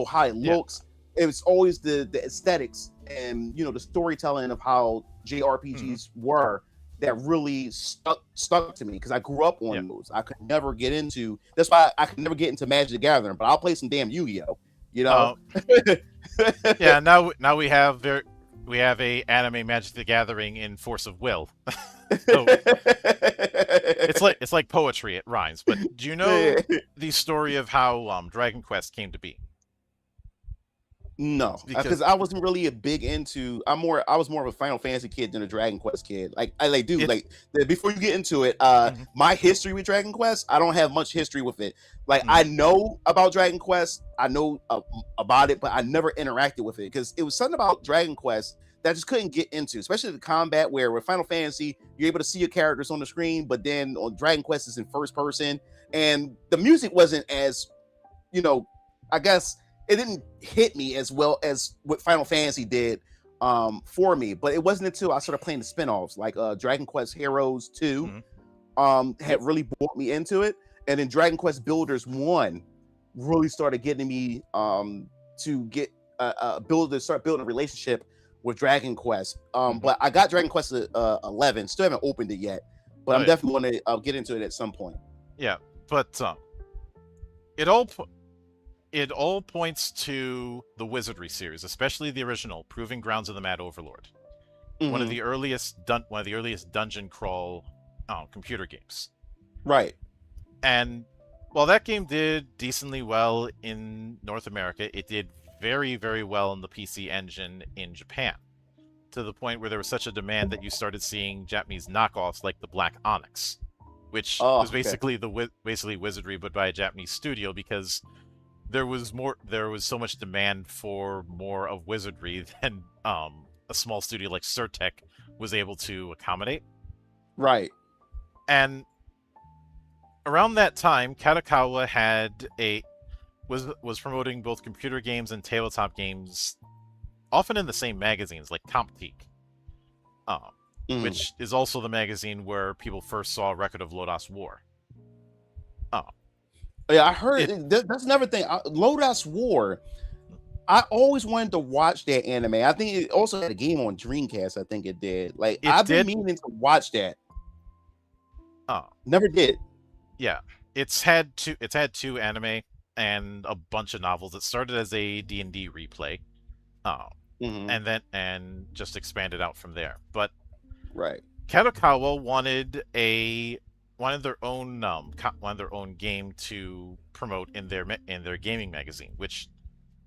how it Yeah. looks. It was always the aesthetics and the storytelling of how Hmm. JRPGs were that really stuck to me, because I grew up Yeah. on those. I could never get into. That's why I could never get into Magic the Gathering, but I'll play some damn Yu-Gi-Oh. You know. Uh, yeah. Now we have a anime Magic the Gathering in Force of Will. So it's like poetry. It rhymes. But do you know the story of how Dragon Quest came to be? No, It's because because I wasn't really a big into. I was more of a Final Fantasy kid than a Dragon Quest kid. Like I like do it. like before you get into it. Mhm. My history with Dragon Quest, I don't have much history with it. Like, I Mhm. know about Dragon Quest, I know about it, but I never interacted with it because it was something about Dragon Quest that I just couldn't get into, especially the combat. Where with Final Fantasy, you're able to see your characters on the screen, but then on Dragon Quest, it's in first person, and the music wasn't as you know, I guess it didn't hit me as well as what Final Fantasy did for me. But it wasn't until I started playing the spin-offs like Dragon Quest Heroes 2 Mhm. had Yep. really brought me into it. And then Dragon Quest Builders 1 really started getting me to get start building a relationship with Dragon Quest. Mhm. But I got Dragon Quest 11, still haven't opened it yet, but Oh I'm yeah. definitely going to get into it at some point. Yeah. But it all po- it all points to the Wizardry series, especially the original, Proving Grounds of the Mad Overlord. Hmm. One of the earliest dungeon crawl computer games. Right. And while that game did decently well in North America, it did very, very well in the PC Engine in Japan, to the point where there was such a demand that you started seeing Japanese knockoffs like the Black Onyx, which Oh, was okay. basically Wizardry but by a Japanese studio, because there was so much demand for more of Wizardry than a small studio like Surtech was able to accommodate. Right. And around that time, Kadokawa was promoting both computer games and tabletop games, often in the same magazines like Comptique, um, Mm. which is also the magazine where people first saw Record of Lodoss War. Uh, Yeah, I heard it that's another thing. Lodas War. I always wanted to watch that anime. I think it also had a game on Dreamcast. I think it did. Like, it I've been did. meaning to watch that. Uh, Never did. yeah, it's had two anime and a bunch of novels. It started as a D&D replay, uh, Hmm. and just expanded out from there. But Right. Kadokawa wanted their own game to promote in their gaming magazine, which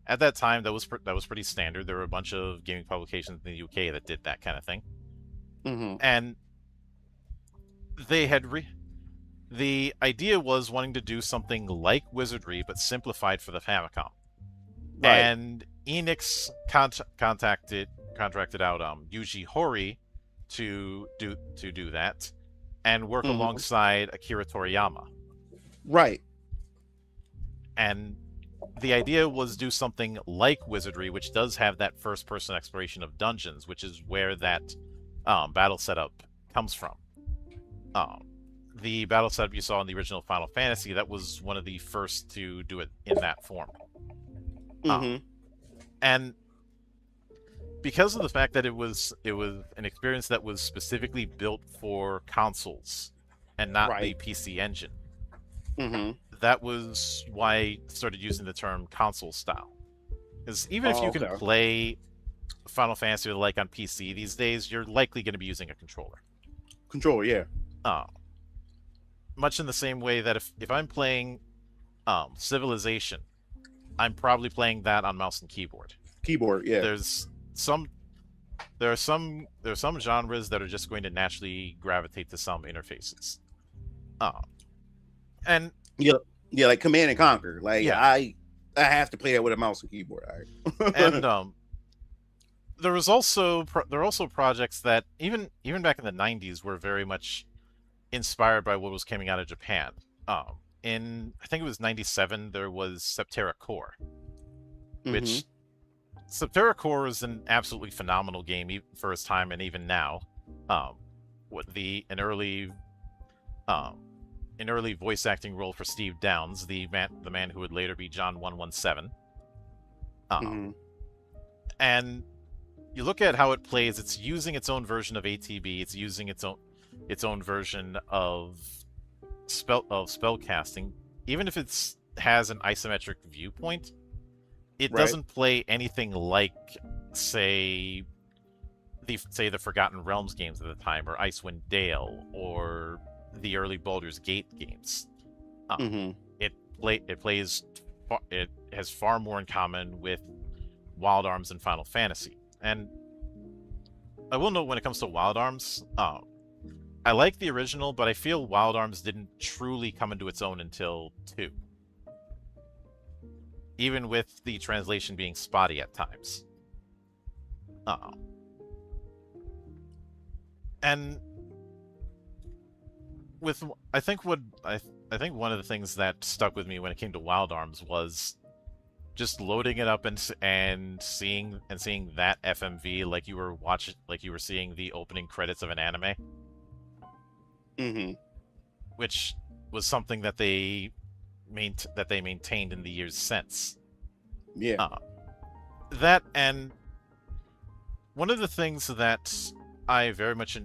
at that time that was pretty standard. There were a bunch of gaming publications in the UK that did that kind of thing, Hmm. and they had the idea was wanting to do something like Wizardry but simplified for the Famicom. Right. And Enix contracted out Yuji Horii to do that and work Mm-hmm. alongside Akira Toriyama. Right. And the idea was do something like Wizardry, which does have that first-person exploration of dungeons, which is where that battle setup comes from. Um, the battle setup you saw in the original Final Fantasy, that was one of the first to do it in that form. Mm-hmm. And because of the fact that it was an experience that was specifically built for consoles and not the Right. PC engine, Mm-hmm. that was why I started using the term console style. Because even if Oh, you can okay. play Final Fantasy or the like on PC these days, you're likely going to be using a controller. Controller, yeah. Uh, Much in the same way that if I'm playing Civilization, I'm probably playing that on mouse and keyboard. Keyboard, yeah. There's some there are some genres that are just going to naturally gravitate to some interfaces. Uh, and Yeah. Yeah, like Command and Conquer. Like yeah, I have to play that with a mouse and keyboard. All and right. there are also projects that even back in the 90s were very much inspired by what was coming out of Japan. In I think it was 97, there was Septerra Core, Mm-hmm. which Septerra Core is an absolutely phenomenal game for its time and even now. What um, an early voice acting role for Steve Downes, the man who would later be John 117. Mm-hmm. And you look at how it plays; it's using its own version of ATB. It's using its own version of spell casting. Even if it's has an isometric viewpoint, it Right. doesn't play anything like, the Forgotten Realms games at the time, or Icewind Dale, or the early Baldur's Gate games. Um, Mm-hmm. it has far more in common with Wild Arms and Final Fantasy. And I will note when it comes to Wild Arms, I like the original, but I feel Wild Arms didn't truly come into its own until 2. Even with the translation being spotty at times. Uh, and with I think what I think one of the things that stuck with me when it came to Wild Arms was just loading it up and seeing that FMV like you were seeing the opening credits of an anime, Mm-hmm. which was something that they maintained in the years since. Yeah. Uh, that and one of the things that I very much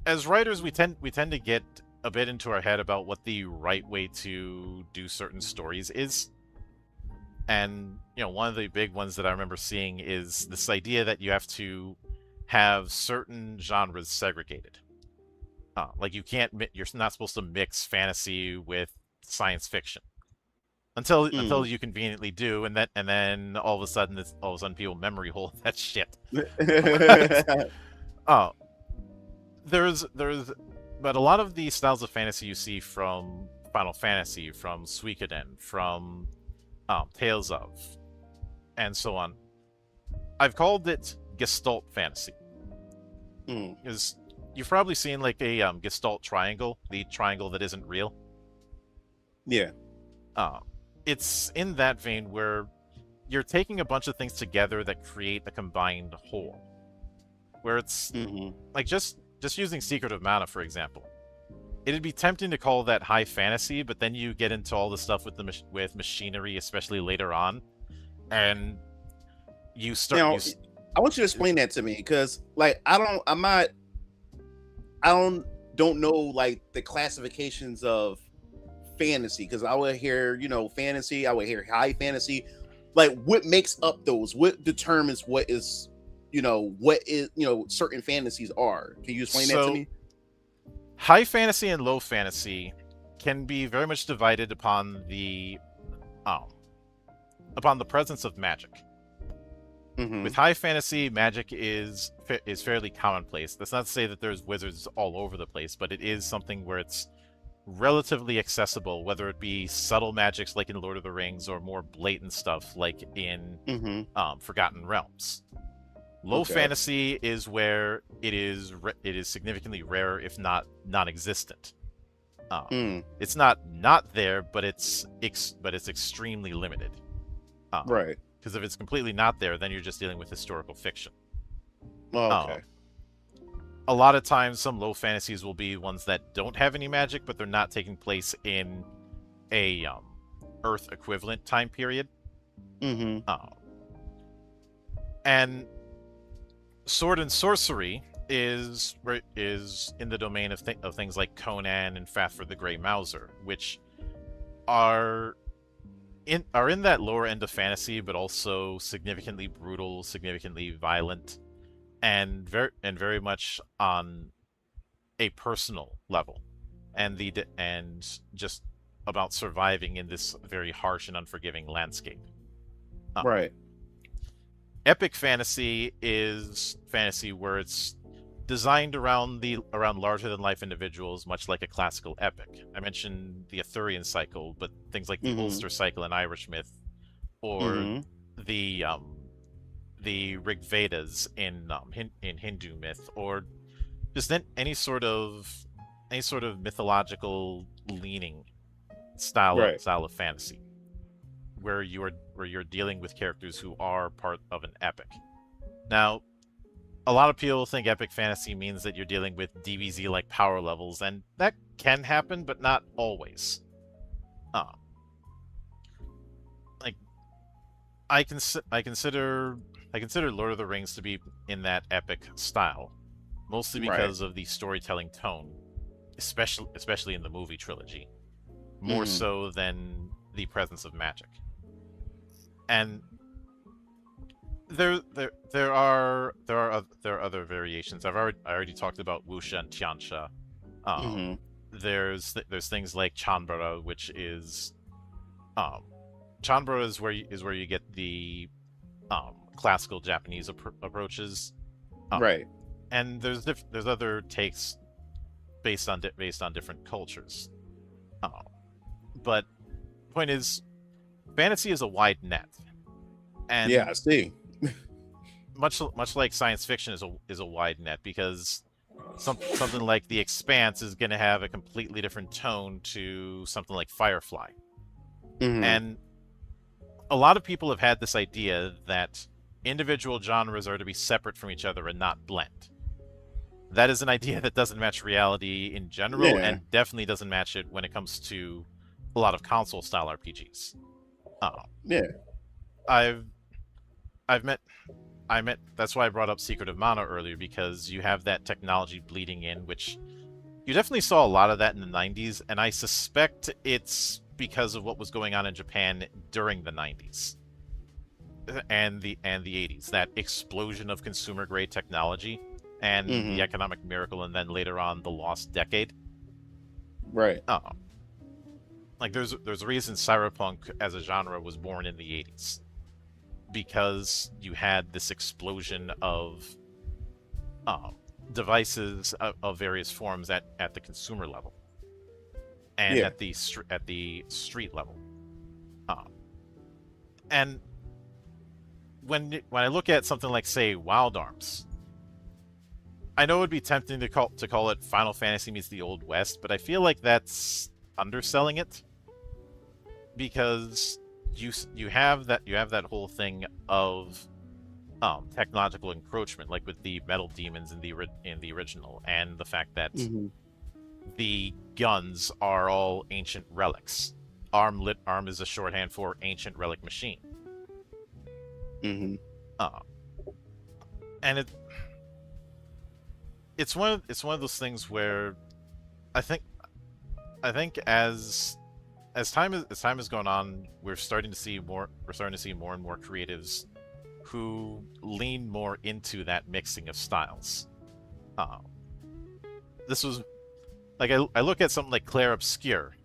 as writers we tend to get a bit into our head about what the right way to do certain stories is. And one of the big ones that I remember seeing is this idea that you have to have certain genres segregated. Like you're not supposed to mix fantasy with science fiction until Mm. you conveniently do, and then all of a sudden people memory hole that shit. uh, there's but a lot of the styles of fantasy you see from Final Fantasy, from Suikoden, from Tales of, and so on. I've called it Gestalt fantasy. Mm. Because you've probably seen like a Gestalt triangle, the triangle that isn't real. Yeah. Uh, it's in that vein where you're taking a bunch of things together that create a combined whole. Where it's Mm-hmm. like just using Secret of Mana, for example. It'd be tempting to call that high fantasy, but then you get into all the stuff with with machinery, especially later on, and you start Now, you I want you to explain that to me because, like, I don't know like the classifications of fantasy because I would hear, fantasy, I would hear high fantasy. Like, what makes up those? What determines what is, certain fantasies are? Can you explain that to so me? high fantasy and low fantasy can be very much divided um upon the presence of magic. Mm-hmm. With high fantasy, magic is fairly commonplace. That's not to say that there's wizards all over the place, but it is something where it's relatively accessible, whether it be subtle magics like in Lord of the Rings or more blatant stuff like in Mm-hmm. Forgotten Realms. Low Okay. fantasy is where it is significantly rarer, if not non-existent. Um, Mm, it's not there, but it's extremely limited. right. Because if it's completely not there, then you're just dealing with historical fiction. Okay. Um, a lot of times, some low fantasies will be ones that don't have any magic, but they're not taking place in a Earth equivalent time period. Mm-hmm. Um, and sword and sorcery is in the domain of things like Conan and Fafnir the Grey Mouser, which are in that lower end of fantasy, but also significantly brutal, significantly violent, and very much on a personal level, and just about surviving in this very harsh and unforgiving landscape. Uh, Right. Epic fantasy is fantasy where it's designed around larger than life individuals, much like a classical epic. I mentioned the Arthurian cycle, but things like the Mm-hmm. Ulster cycle in Irish myth, or Mm-hmm. the um, the Rig Vedas in Hindu myth, or just any sort of mythological leaning Right. style of fantasy, where you're dealing with characters who are part of an epic. Now, a lot of people think epic fantasy means that you're dealing with DBZ like power levels, and that can happen, but not always. Uh, like I consider Lord of the Rings to be in that epic style, mostly Right. because of the storytelling tone, especially in the movie trilogy, more Mm-hmm. so than the presence of magic. And there are other variations. I already talked about Wuxia and Tianxia. Um, Mm-hmm. there's things like Chanbara, which is um, Chanbara is where you get the classical Japanese approaches. Um, Right. and there's other takes based on different cultures. Uh, but the point is, fantasy is a wide net, Yeah, and I see. much like science fiction is a wide net, because something like The Expanse is going to have a completely different tone to something like Firefly. Mm-hmm. And a lot of people have had this idea that individual genres are to be separate from each other and not blend. That is an idea that doesn't match reality in general, Yeah. and definitely doesn't match it when it comes to a lot of console style RPGs. Uh, Yeah. I've I've met I met that's why I brought up Secret of Mana earlier, because you have that technology bleeding in, which you definitely saw a lot of that in the 90s, and I suspect it's because of what was going on in Japan during the 90s and the 80s. That explosion of consumer grade technology and the Mm-hmm. economic miracle, and then later on the lost decade. Right. Oh, like there's a reason cyberpunk as a genre was born in the 80s, because you had this explosion of um, devices of various forms at the consumer level and Yeah. at the street level. Um, and when I look at something like, say, Wild Arms, I know it would be tempting to call it Final Fantasy meets the Old West, but I feel like that's underselling it, because you have that whole thing of technological encroachment, like with the metal demons in the original, and the fact that Mm-hmm. the guns are all ancient relics. Arm is a shorthand for ancient relic machine. Mm-hmm. Uh, and it's one of those things where I think I think as time has gone on, we're starting to see more and more creatives who lean more into that mixing of styles. Uh, this was like I look at something like Claire Obscure,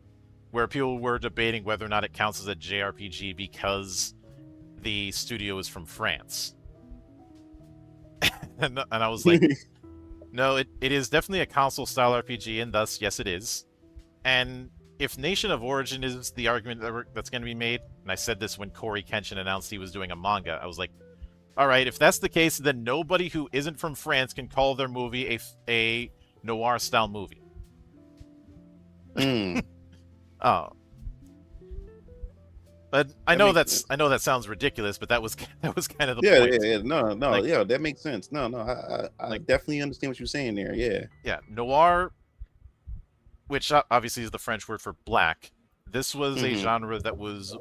where people were debating whether or not it counts as a JRPG because the studio is from France. And I was like, no, it is definitely a console style RPG, and thus, yes, it is. And if Nation of Origin is the argument that's going to be made, and I said this when Corey Kenshin announced he was doing a manga, I was like, All right, if that's the case, then nobody who isn't from France can call their movie a noir style movie. Mm, Oh, but that makes sense. I know that sounds ridiculous, but that was that was kind of the Yeah, yeah, point. yeah. No, no, Like yeah, that makes sense. No, no, I like definitely understand what you're saying there. Yeah. yeah, noir, which obviously is the French word for black. This was a Mm-hmm. genre that was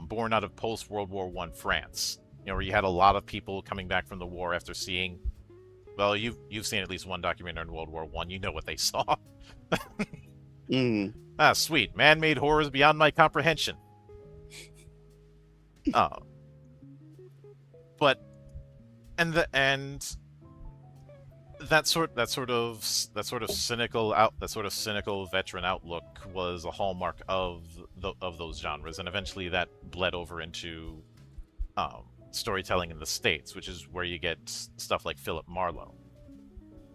born out of post World War One France. You know, where you had a lot of people coming back from the war after seeing. Well, you've seen at least one documentary on World War One. You know what they saw. Mm-hmm. Ah, sweet man-made horrors beyond my comprehension. Uh, but and that sort of cynical veteran outlook was a hallmark of those genres, and eventually that bled over into storytelling in the States, which is where you get stuff like Philip Marlowe.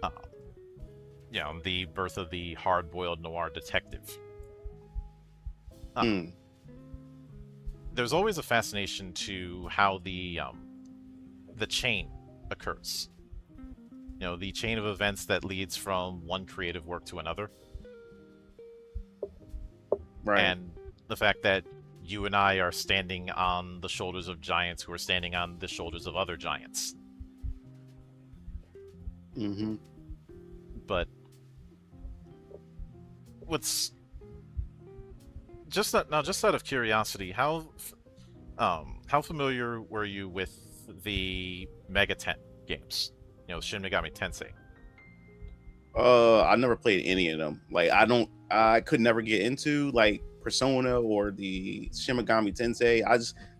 Uh, you know, the birth of the hard-boiled noir detective. Uh, Mm. there's always a fascination to how the chain occurs. You know, the chain of events that leads from one creative work to another, Right. and the fact that you and I are standing on the shoulders of giants who are standing on the shoulders of other giants. Mm-hmm. But what's just out of curiosity, how familiar were you with the Mega Ten games? You know, Shin Megami Tensei. I never played any of them. Like, I could never get into like Persona or the Shin Megami Tensei.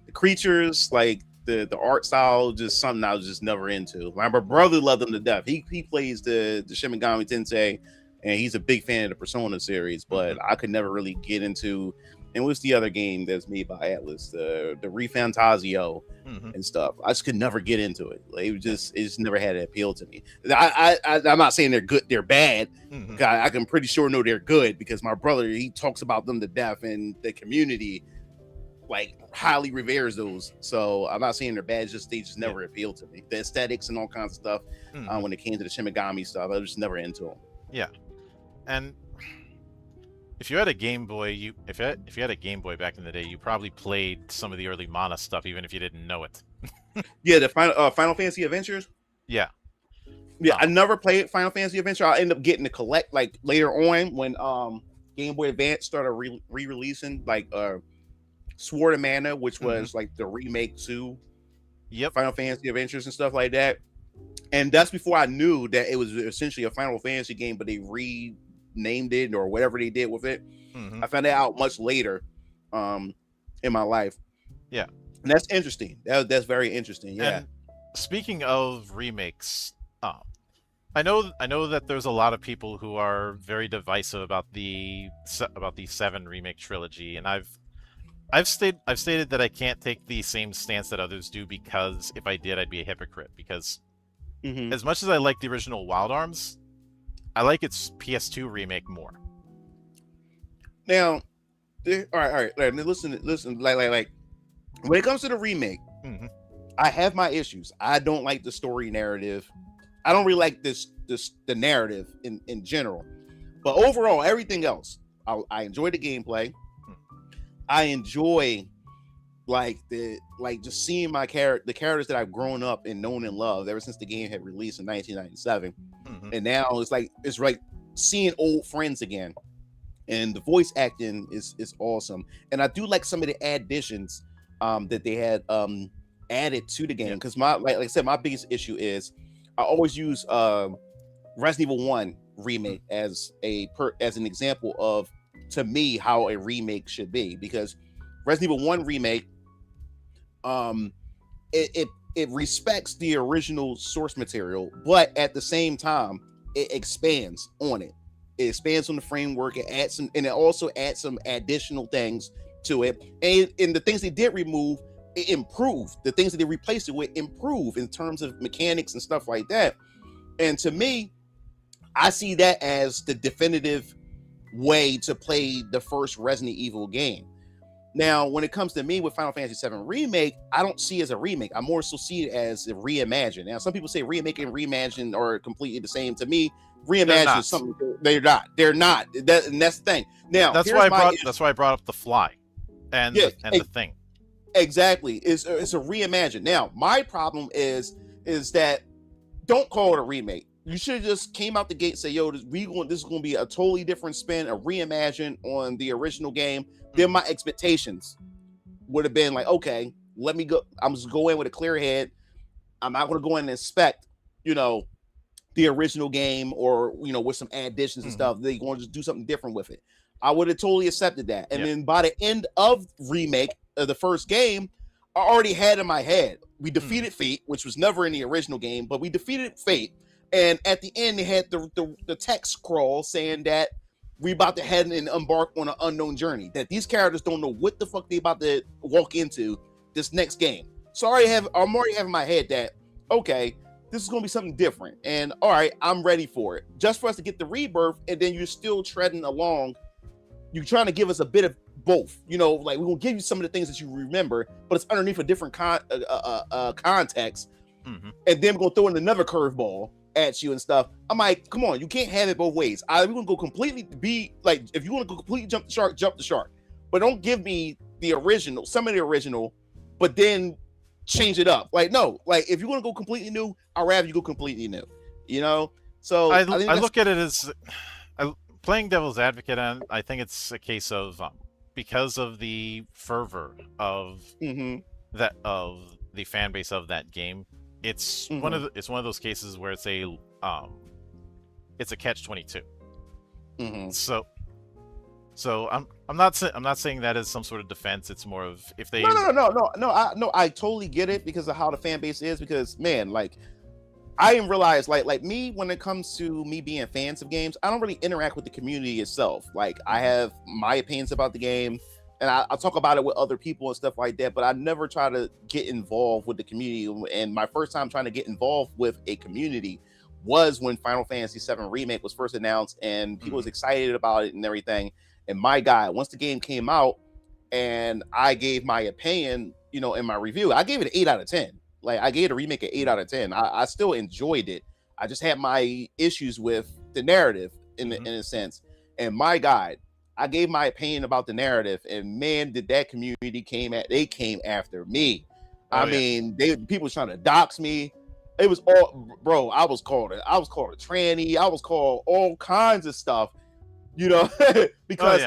The creatures, like the art style, just something I was just never into. My brother loved them to death. He plays the Shin Megami Tensei, and he's a big fan of the Persona series. But Mm-hmm. I could never really get into. And what's the other game that's made by Atlas? The Refantasio Mm-hmm. and stuff. I just could never get into it. Like, Yeah. it just never had an appeal to me. I'm not saying they're good, they're bad. Mm-hmm. I can pretty sure know they're good because my brother, he talks about them to death, and the community like highly reveres those. So I'm not saying they're bad, just they just Yeah. never appealed to me. The aesthetics and all kinds of stuff. Mm-hmm. When it came to the Shimigami stuff, I was just never into them. Yeah. And if you had a Game Boy, if you had a Game Boy back in the day, you probably played some of the early Mana stuff, even if you didn't know it. Yeah, the Final Fantasy Adventures. Yeah. Yeah, I Um. never played Final Fantasy Adventure. I end up getting to collect like later on when Game Boy Advance started re-releasing like Sword of Mana, which Mm-hmm. was like the remake to Yep. Final Fantasy Adventures and stuff like that. And that's before I knew that it was essentially a Final Fantasy game, but they renamed it or whatever they did with it. Mm-hmm. I found that out much later um in my life. Yeah. And that's interesting. That's very interesting. Yeah. And speaking of remakes, I know that there's a lot of people who are very divisive about the Seven remake trilogy, and I've stated that I can't take the same stance that others do, because if I did, I'd be a hypocrite. Because Mm-hmm. as much as I like the original Wild Arms, I like its PS2 remake more. Now, all right. Listen. Like, when it comes to the remake, Mm-hmm. I have my issues. I don't like the story narrative. I don't really like the narrative in general. But overall, everything else, I enjoy the gameplay. I enjoy just seeing the characters that I've grown up and known and loved ever since the game had released in 1997, Mm-hmm. and now it's like seeing old friends again. And the voice acting is awesome, and I do like some of the additions that they had added to the game, Yeah. because my like I said, my biggest issue is I always use Resident Evil 1 remake as an example of, to me, how a remake should be, because Resident Evil 1 remake, um it respects the original source material, but at the same time it expands on it. It expands on the framework. It also adds some additional things to it. And the things they did remove, it improved. The things that they replaced it with improve in terms of mechanics and stuff like that. And to me, I see that as the definitive way to play the first Resident Evil game. Now, when it comes to me with Final Fantasy VII Remake, I don't see it as a remake. I more so see it as a reimagine. Now, some people say remake and reimagine are completely the same. To me, They're reimagine is not. something they're not. They're not. And that's the thing. Now, That's here's why I my brought. That's why I brought up the Fly, and yeah, the Thing. exactly. It's a reimagine. Now, my problem is that don't call it a remake. You should have just came out the gate and say, "Yo, this is going to be a totally different spin, a reimagine on the original game." Then my expectations would have been like, okay, let me go. I'm just go in with a clear head. I'm not going to go in and inspect, you know, the original game or with some additions and stuff. They're going to just do something different with it. I would have totally accepted that. And then by the end of remake of the first game, I already had in my head we defeated Fate, which was never in the original game, but we defeated Fate. And at the end, they had the text scroll saying that we about to head and embark on an unknown journey. That these characters don't know what the fuck they about to walk into this next game. So I'm already having in my head that okay, this is going to be something different. And all right, I'm ready for it. Just for us to get the rebirth, and then you're still treading along. You're trying to give us a bit of both. Like we're going to give you some of the things that you remember, but it's underneath a different context. And then we're going to throw in another curveball at you and stuff. I'm like, come on, you can't have it both ways. We're going to go completely be like, if you want to go completely jump the shark. But don't give me the original, some of the original, but then change it up. Like, no, like if you want to go completely new, I'd rather you go completely new. So I look at it as playing devil's advocate, and I think it's a case of because of the fervor of that of the fan base of that game. It's one of those cases where it's a catch-22. So I'm not saying that as some sort of defense. It's more of if they no. I totally get it because of how the fan base is. Because man, like I didn't realize like me when it comes to me being fans of games, I don't really interact with the community itself. Like I have my opinions about the game, and I talk about it with other people and stuff like that. But I never try to get involved with the community. And my first time trying to get involved with a community was when Final Fantasy VII Remake was first announced, and people was excited about it and everything. And my God, once the game came out and I gave my opinion, in my review, I gave it an 8 out of 10. Like I gave the remake an 8 out of 10. I still enjoyed it. I just had my issues with the narrative in a sense. And my God, I gave my opinion about the narrative, and man, did that community came after me. I mean, people was trying to dox me. It was all, bro. I was called a tranny. I was called all kinds of stuff. Because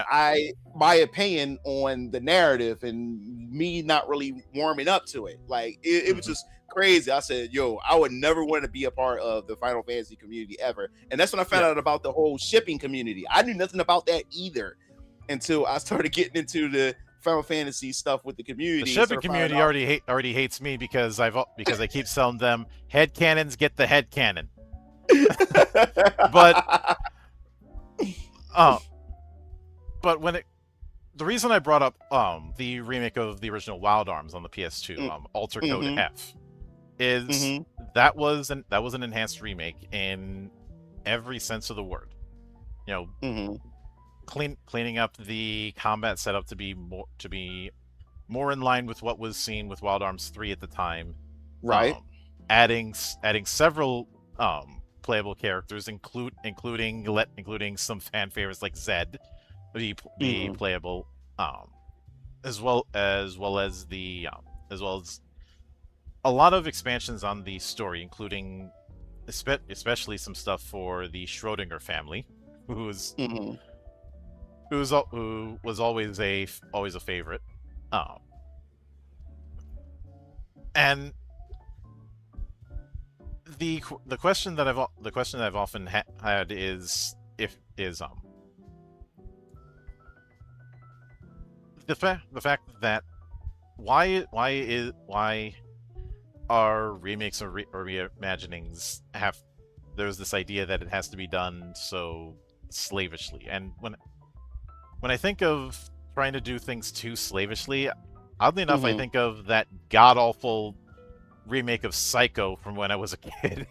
my opinion on the narrative and me not really warming up to it, like it was just crazy. I said, yo, I would never want to be a part of the Final Fantasy community ever. And that's when I found out about the whole shipping community. I knew nothing about that either until I started getting into the Final Fantasy stuff with the community. The shipping community already hates me because I keep selling them head cannons. Get the head cannon, but. But the reason I brought up the remake of the original Wild Arms on the PS2, Alter Code F, is that was an enhanced remake in every sense of the word. Cleaning up the combat setup to be more in line with what was seen with Wild Arms 3 at the time. Right. Adding several playable characters, including some fan favorites like Zed, be playable, as well as a lot of expansions on the story, including especially some stuff for the Schrodinger family, who was always a favorite, and the question that I've often had is the fact that why are remakes or reimaginings there's this idea that it has to be done so slavishly, and when I think of trying to do things too slavishly, oddly enough, I think of that god awful remake of Psycho from when I was a kid.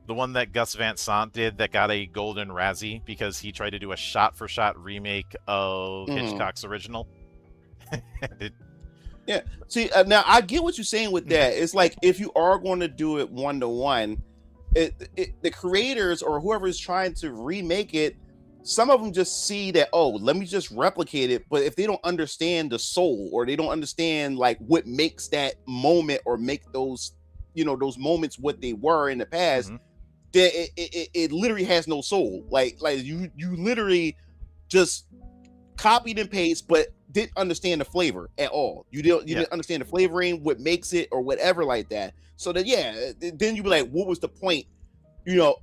The one that Gus Van Sant did that got a golden Razzie because he tried to do a shot-for-shot remake of Hitchcock's original. It, Yeah. See, now I get what you're saying with that. It's like if you are going to do it 1-to-1, the creators or whoever is trying to remake it, some of them just see that, oh, let me just replicate it. But if they don't understand the soul, or they don't understand like what makes that moment or make those, those moments what they were in the past, hmm then it literally has no soul. Like you literally just copied and paste, but didn't understand the flavor at all. You Yeah. didn't understand the flavoring, what makes it, or whatever like that. So that, yeah, then you'd be like, what was the point,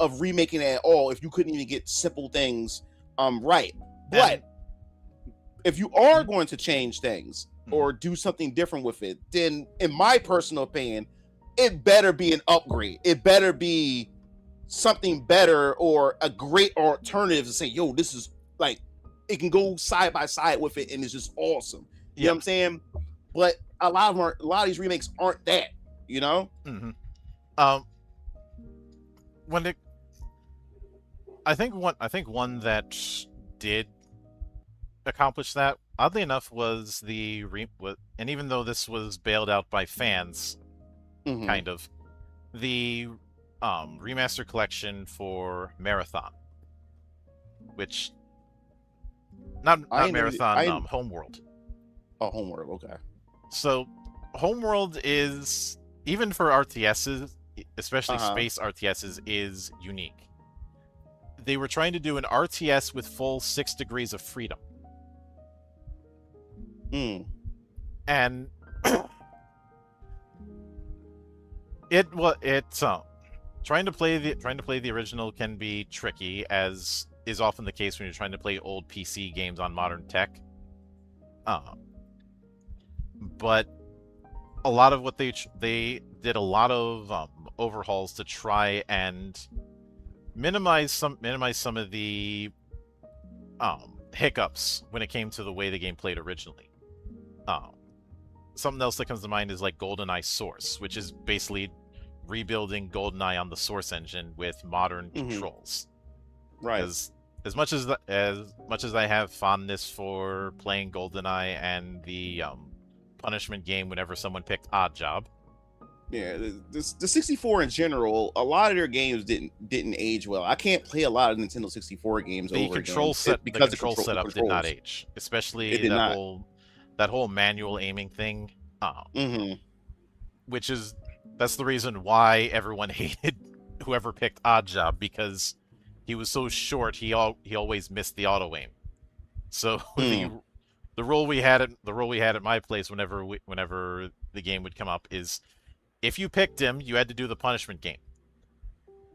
of remaking it at all if you couldn't even get simple things right? But And if you are mhm, going to change things mhm. or do something different with it, then in my personal opinion, it better be an upgrade. It better be something better or a great alternative to say, yo, this is like, it can go side by side with it and it's just awesome. You know Yeah. what I'm saying? But a lot of these remakes aren't that, you know? hmm Um, when it, I think one that did accomplish that, oddly enough, was and even though this was bailed out by fans, Mm-hmm. kind of, the remaster collection for Marathon, which I not ain't never, Marathon, I Homeworld. oh, homework. Okay. So Homeworld is, even for RTSs, especially Uh-huh. space RTSs, is unique. They were trying to do an RTS with full 6 degrees of freedom, Mm. and it's trying to play the original can be tricky, as is often the case when you're trying to play old PC games on modern tech. Uh, but a lot of what they did a lot of overhauls to try and minimize some of the hiccups when it came to the way the game played originally. Um, Something else that comes to mind is like GoldenEye Source, which is basically rebuilding GoldenEye on the Source engine with modern Mm-hmm. controls. Right. Because as much as I have fondness for playing GoldenEye and the punishment game whenever someone picked Odd Job, Yeah, the 64 in general, a lot of their games didn't age well. I can't play a lot of Nintendo 64 games the over again, the because control the setup did not controls. age, It especially did not. that whole manual aiming thing, Mm-hmm. which is that's the reason why everyone hated whoever picked Odd Job, because he was so short. He always missed the auto aim. So Mm. the rule we had at my place whenever the game would come up is, if you picked him, you had to do the punishment game,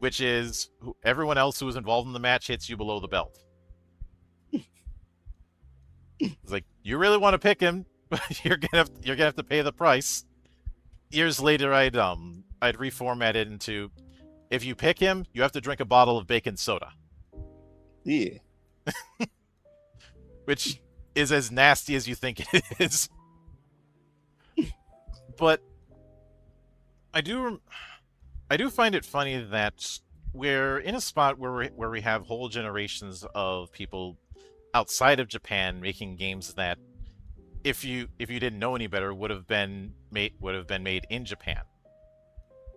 which is everyone else who was involved in the match hits you below the belt. It's like, you really want to pick him, you're gonna have to pay the price. Years later, I'd reformat it into, if you pick him, you have to drink a bottle of baking soda, Yeah. which is as nasty as you think it is. But I do I do find it funny that we're in a spot where we have whole generations of people outside of Japan making games that, if you didn't know any better, would have been made in Japan.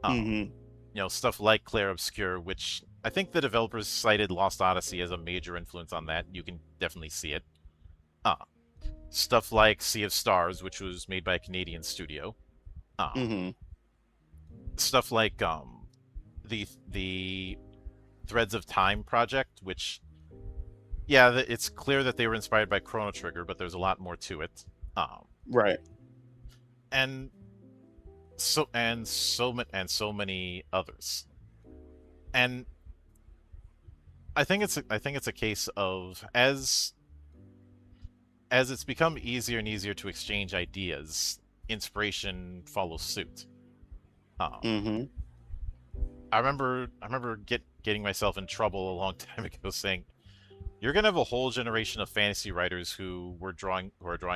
Mm-hmm. Stuff like Clair Obscur, which I think the developers cited Lost Odyssey as a major influence on that. You can definitely see it. Uh, Stuff like Sea of Stars, which was made by a Canadian studio. Um, Mm-hmm. Stuff like the Threads of Time project, which, yeah, it's clear that they were inspired by Chrono Trigger, but there's a lot more to it. Um, Right. and so many others. And I think it's a case of, as it's become easier and easier to exchange ideas, inspiration follows suit. Um, Mm-hmm. I remember getting myself in trouble a long time ago, saying, you're gonna have a whole generation of fantasy writers who are drawing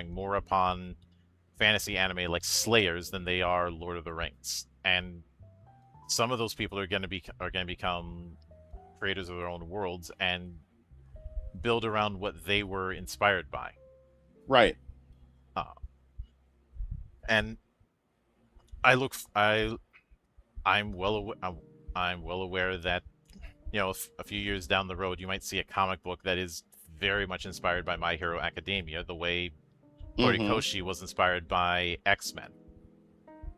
more upon fantasy anime like Slayers than they are Lord of the Rings, and some of those people are gonna become creators of their own worlds and build around what they were inspired by. Right. And I look, I'm I'm well aware that a few years down the road, you might see a comic book that is very much inspired by My Hero Academia, the way Mm-hmm. Horikoshi was inspired by X-Men.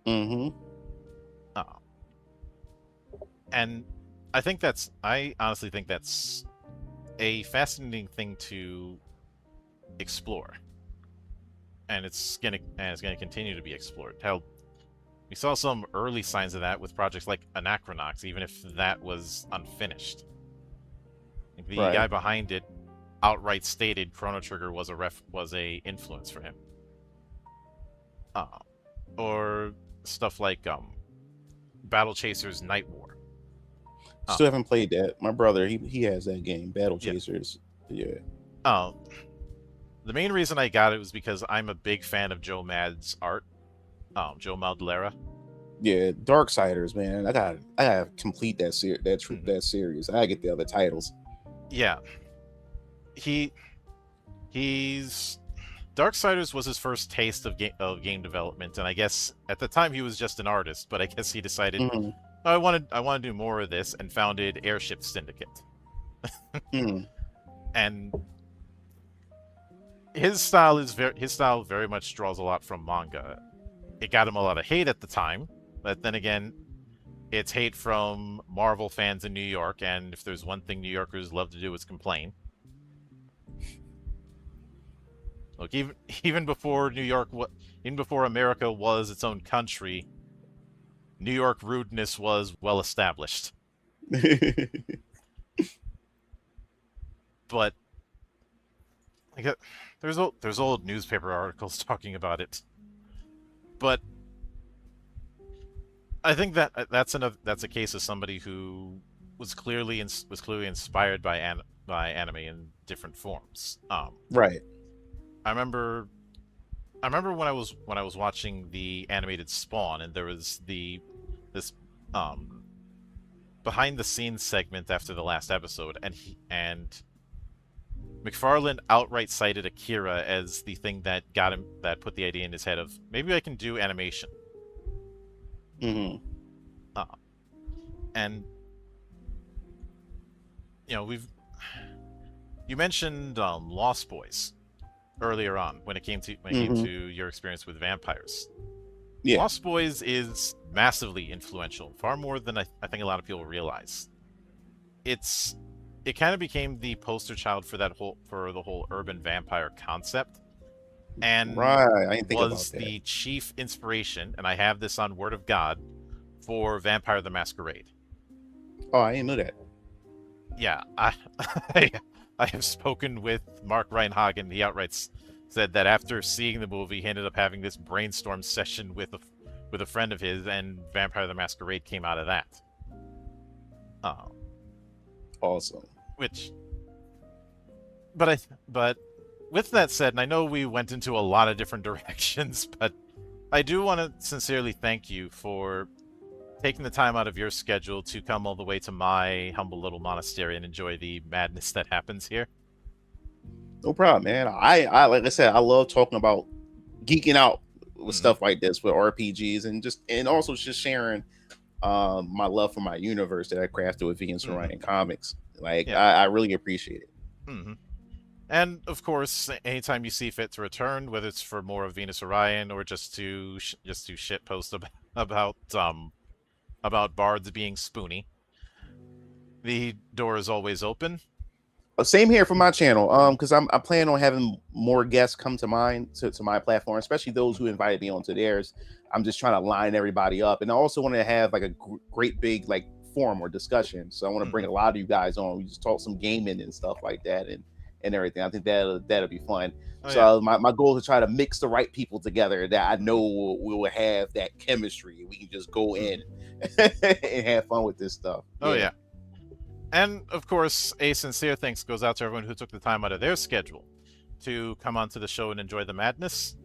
Mm-hmm. Uh, and I honestly think that's a fascinating thing to explore, and it's gonna continue to be explored. Hell, we saw some early signs of that with projects like Anachronox, even if that was unfinished. The Right. guy behind it outright stated Chrono Trigger was a influence for him. Uh, or stuff like Battle Chasers Night War. Still haven't played that. My brother, he has that game, Battle Yeah. Chasers. Yeah. Uh, the main reason I got it was because I'm a big fan of Joe Mad's art. Joe Maldolera. Yeah, Darksiders, man. I gotta complete Mhm. that series. I gotta get the other titles. Yeah, he he's Darksiders was his first taste of game development, and I guess at the time he was just an artist, but I guess he decided Mm-hmm. I want to do more of this and founded Airship Syndicate. Mm-hmm. And his style very much draws a lot from manga. It got him a lot of hate at the time, but then again, it's hate from Marvel fans in New York, and if there's one thing New Yorkers love to do, is complain. Look, even before even before America was its own country, New York rudeness was well established. But like, there's old newspaper articles talking about it. But I think that's a case of somebody who was clearly inspired by anime in different forms. Right. I remember when I was watching the animated Spawn, and there was this um behind the scenes segment after the last episode, and McFarlane outright cited Akira as the thing that put the idea in his head of maybe I can do animation. Mm-hmm. Uh, and we've you mentioned Lost Boys earlier on when it came Mm-hmm. to your experience with vampires. Yeah. Lost Boys is massively influential, far more than I think a lot of people realize. It kind of became the poster child for the whole urban vampire concept, and Right. I didn't think about was that. the chief inspiration, and I have this on Word of God, for Vampire the Masquerade. Oh, I didn't know that. Yeah, I, I have spoken with Mark Reinhagen. He outright said that after seeing the movie, he ended up having this brainstorm session with a friend of his, and Vampire the Masquerade came out of that. Uh, Awesome. which, but with that said, and I know we went into a lot of different directions, but I do want to sincerely thank you for taking the time out of your schedule to come all the way to my humble little monastery and enjoy the madness that happens here. No problem, man. I like I said, I love talking about geeking out with Hmm. stuff like this with RPGs and also just sharing my love for my universe that I crafted with Venus and Hmm. Orion comics. Like Yeah. I really appreciate it. Hmm. And of course, anytime you see fit to return, whether it's for more of Venus Orion or just to shit post about bards being spoony, the door is always open. Same here for my channel. Because I plan on having more guests come to mine to my platform, especially those who invited me onto theirs. I'm just trying to line everybody up, and I also want to have like a great big like forum or discussion. So I want to bring Hmm. a lot of you guys on. We just talk some gaming and stuff like that, and everything. I think that'll be fun. Oh yeah. So my goal is to try to mix the right people together that I know we will have that chemistry. We can just go Hmm. in and have fun with this stuff. Oh Yeah. yeah. And of course, a sincere thanks goes out to everyone who took the time out of their schedule to come onto the show and enjoy the madness.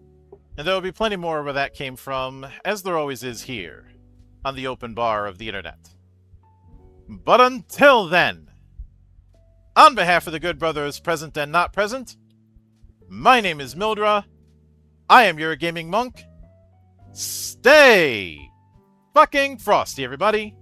And there will be plenty more where that came from, as there always is here, on the open bar of the internet. But until then, on behalf of the good brothers present and not present, my name is Mildra, I am your gaming monk, stay fucking frosty, everybody.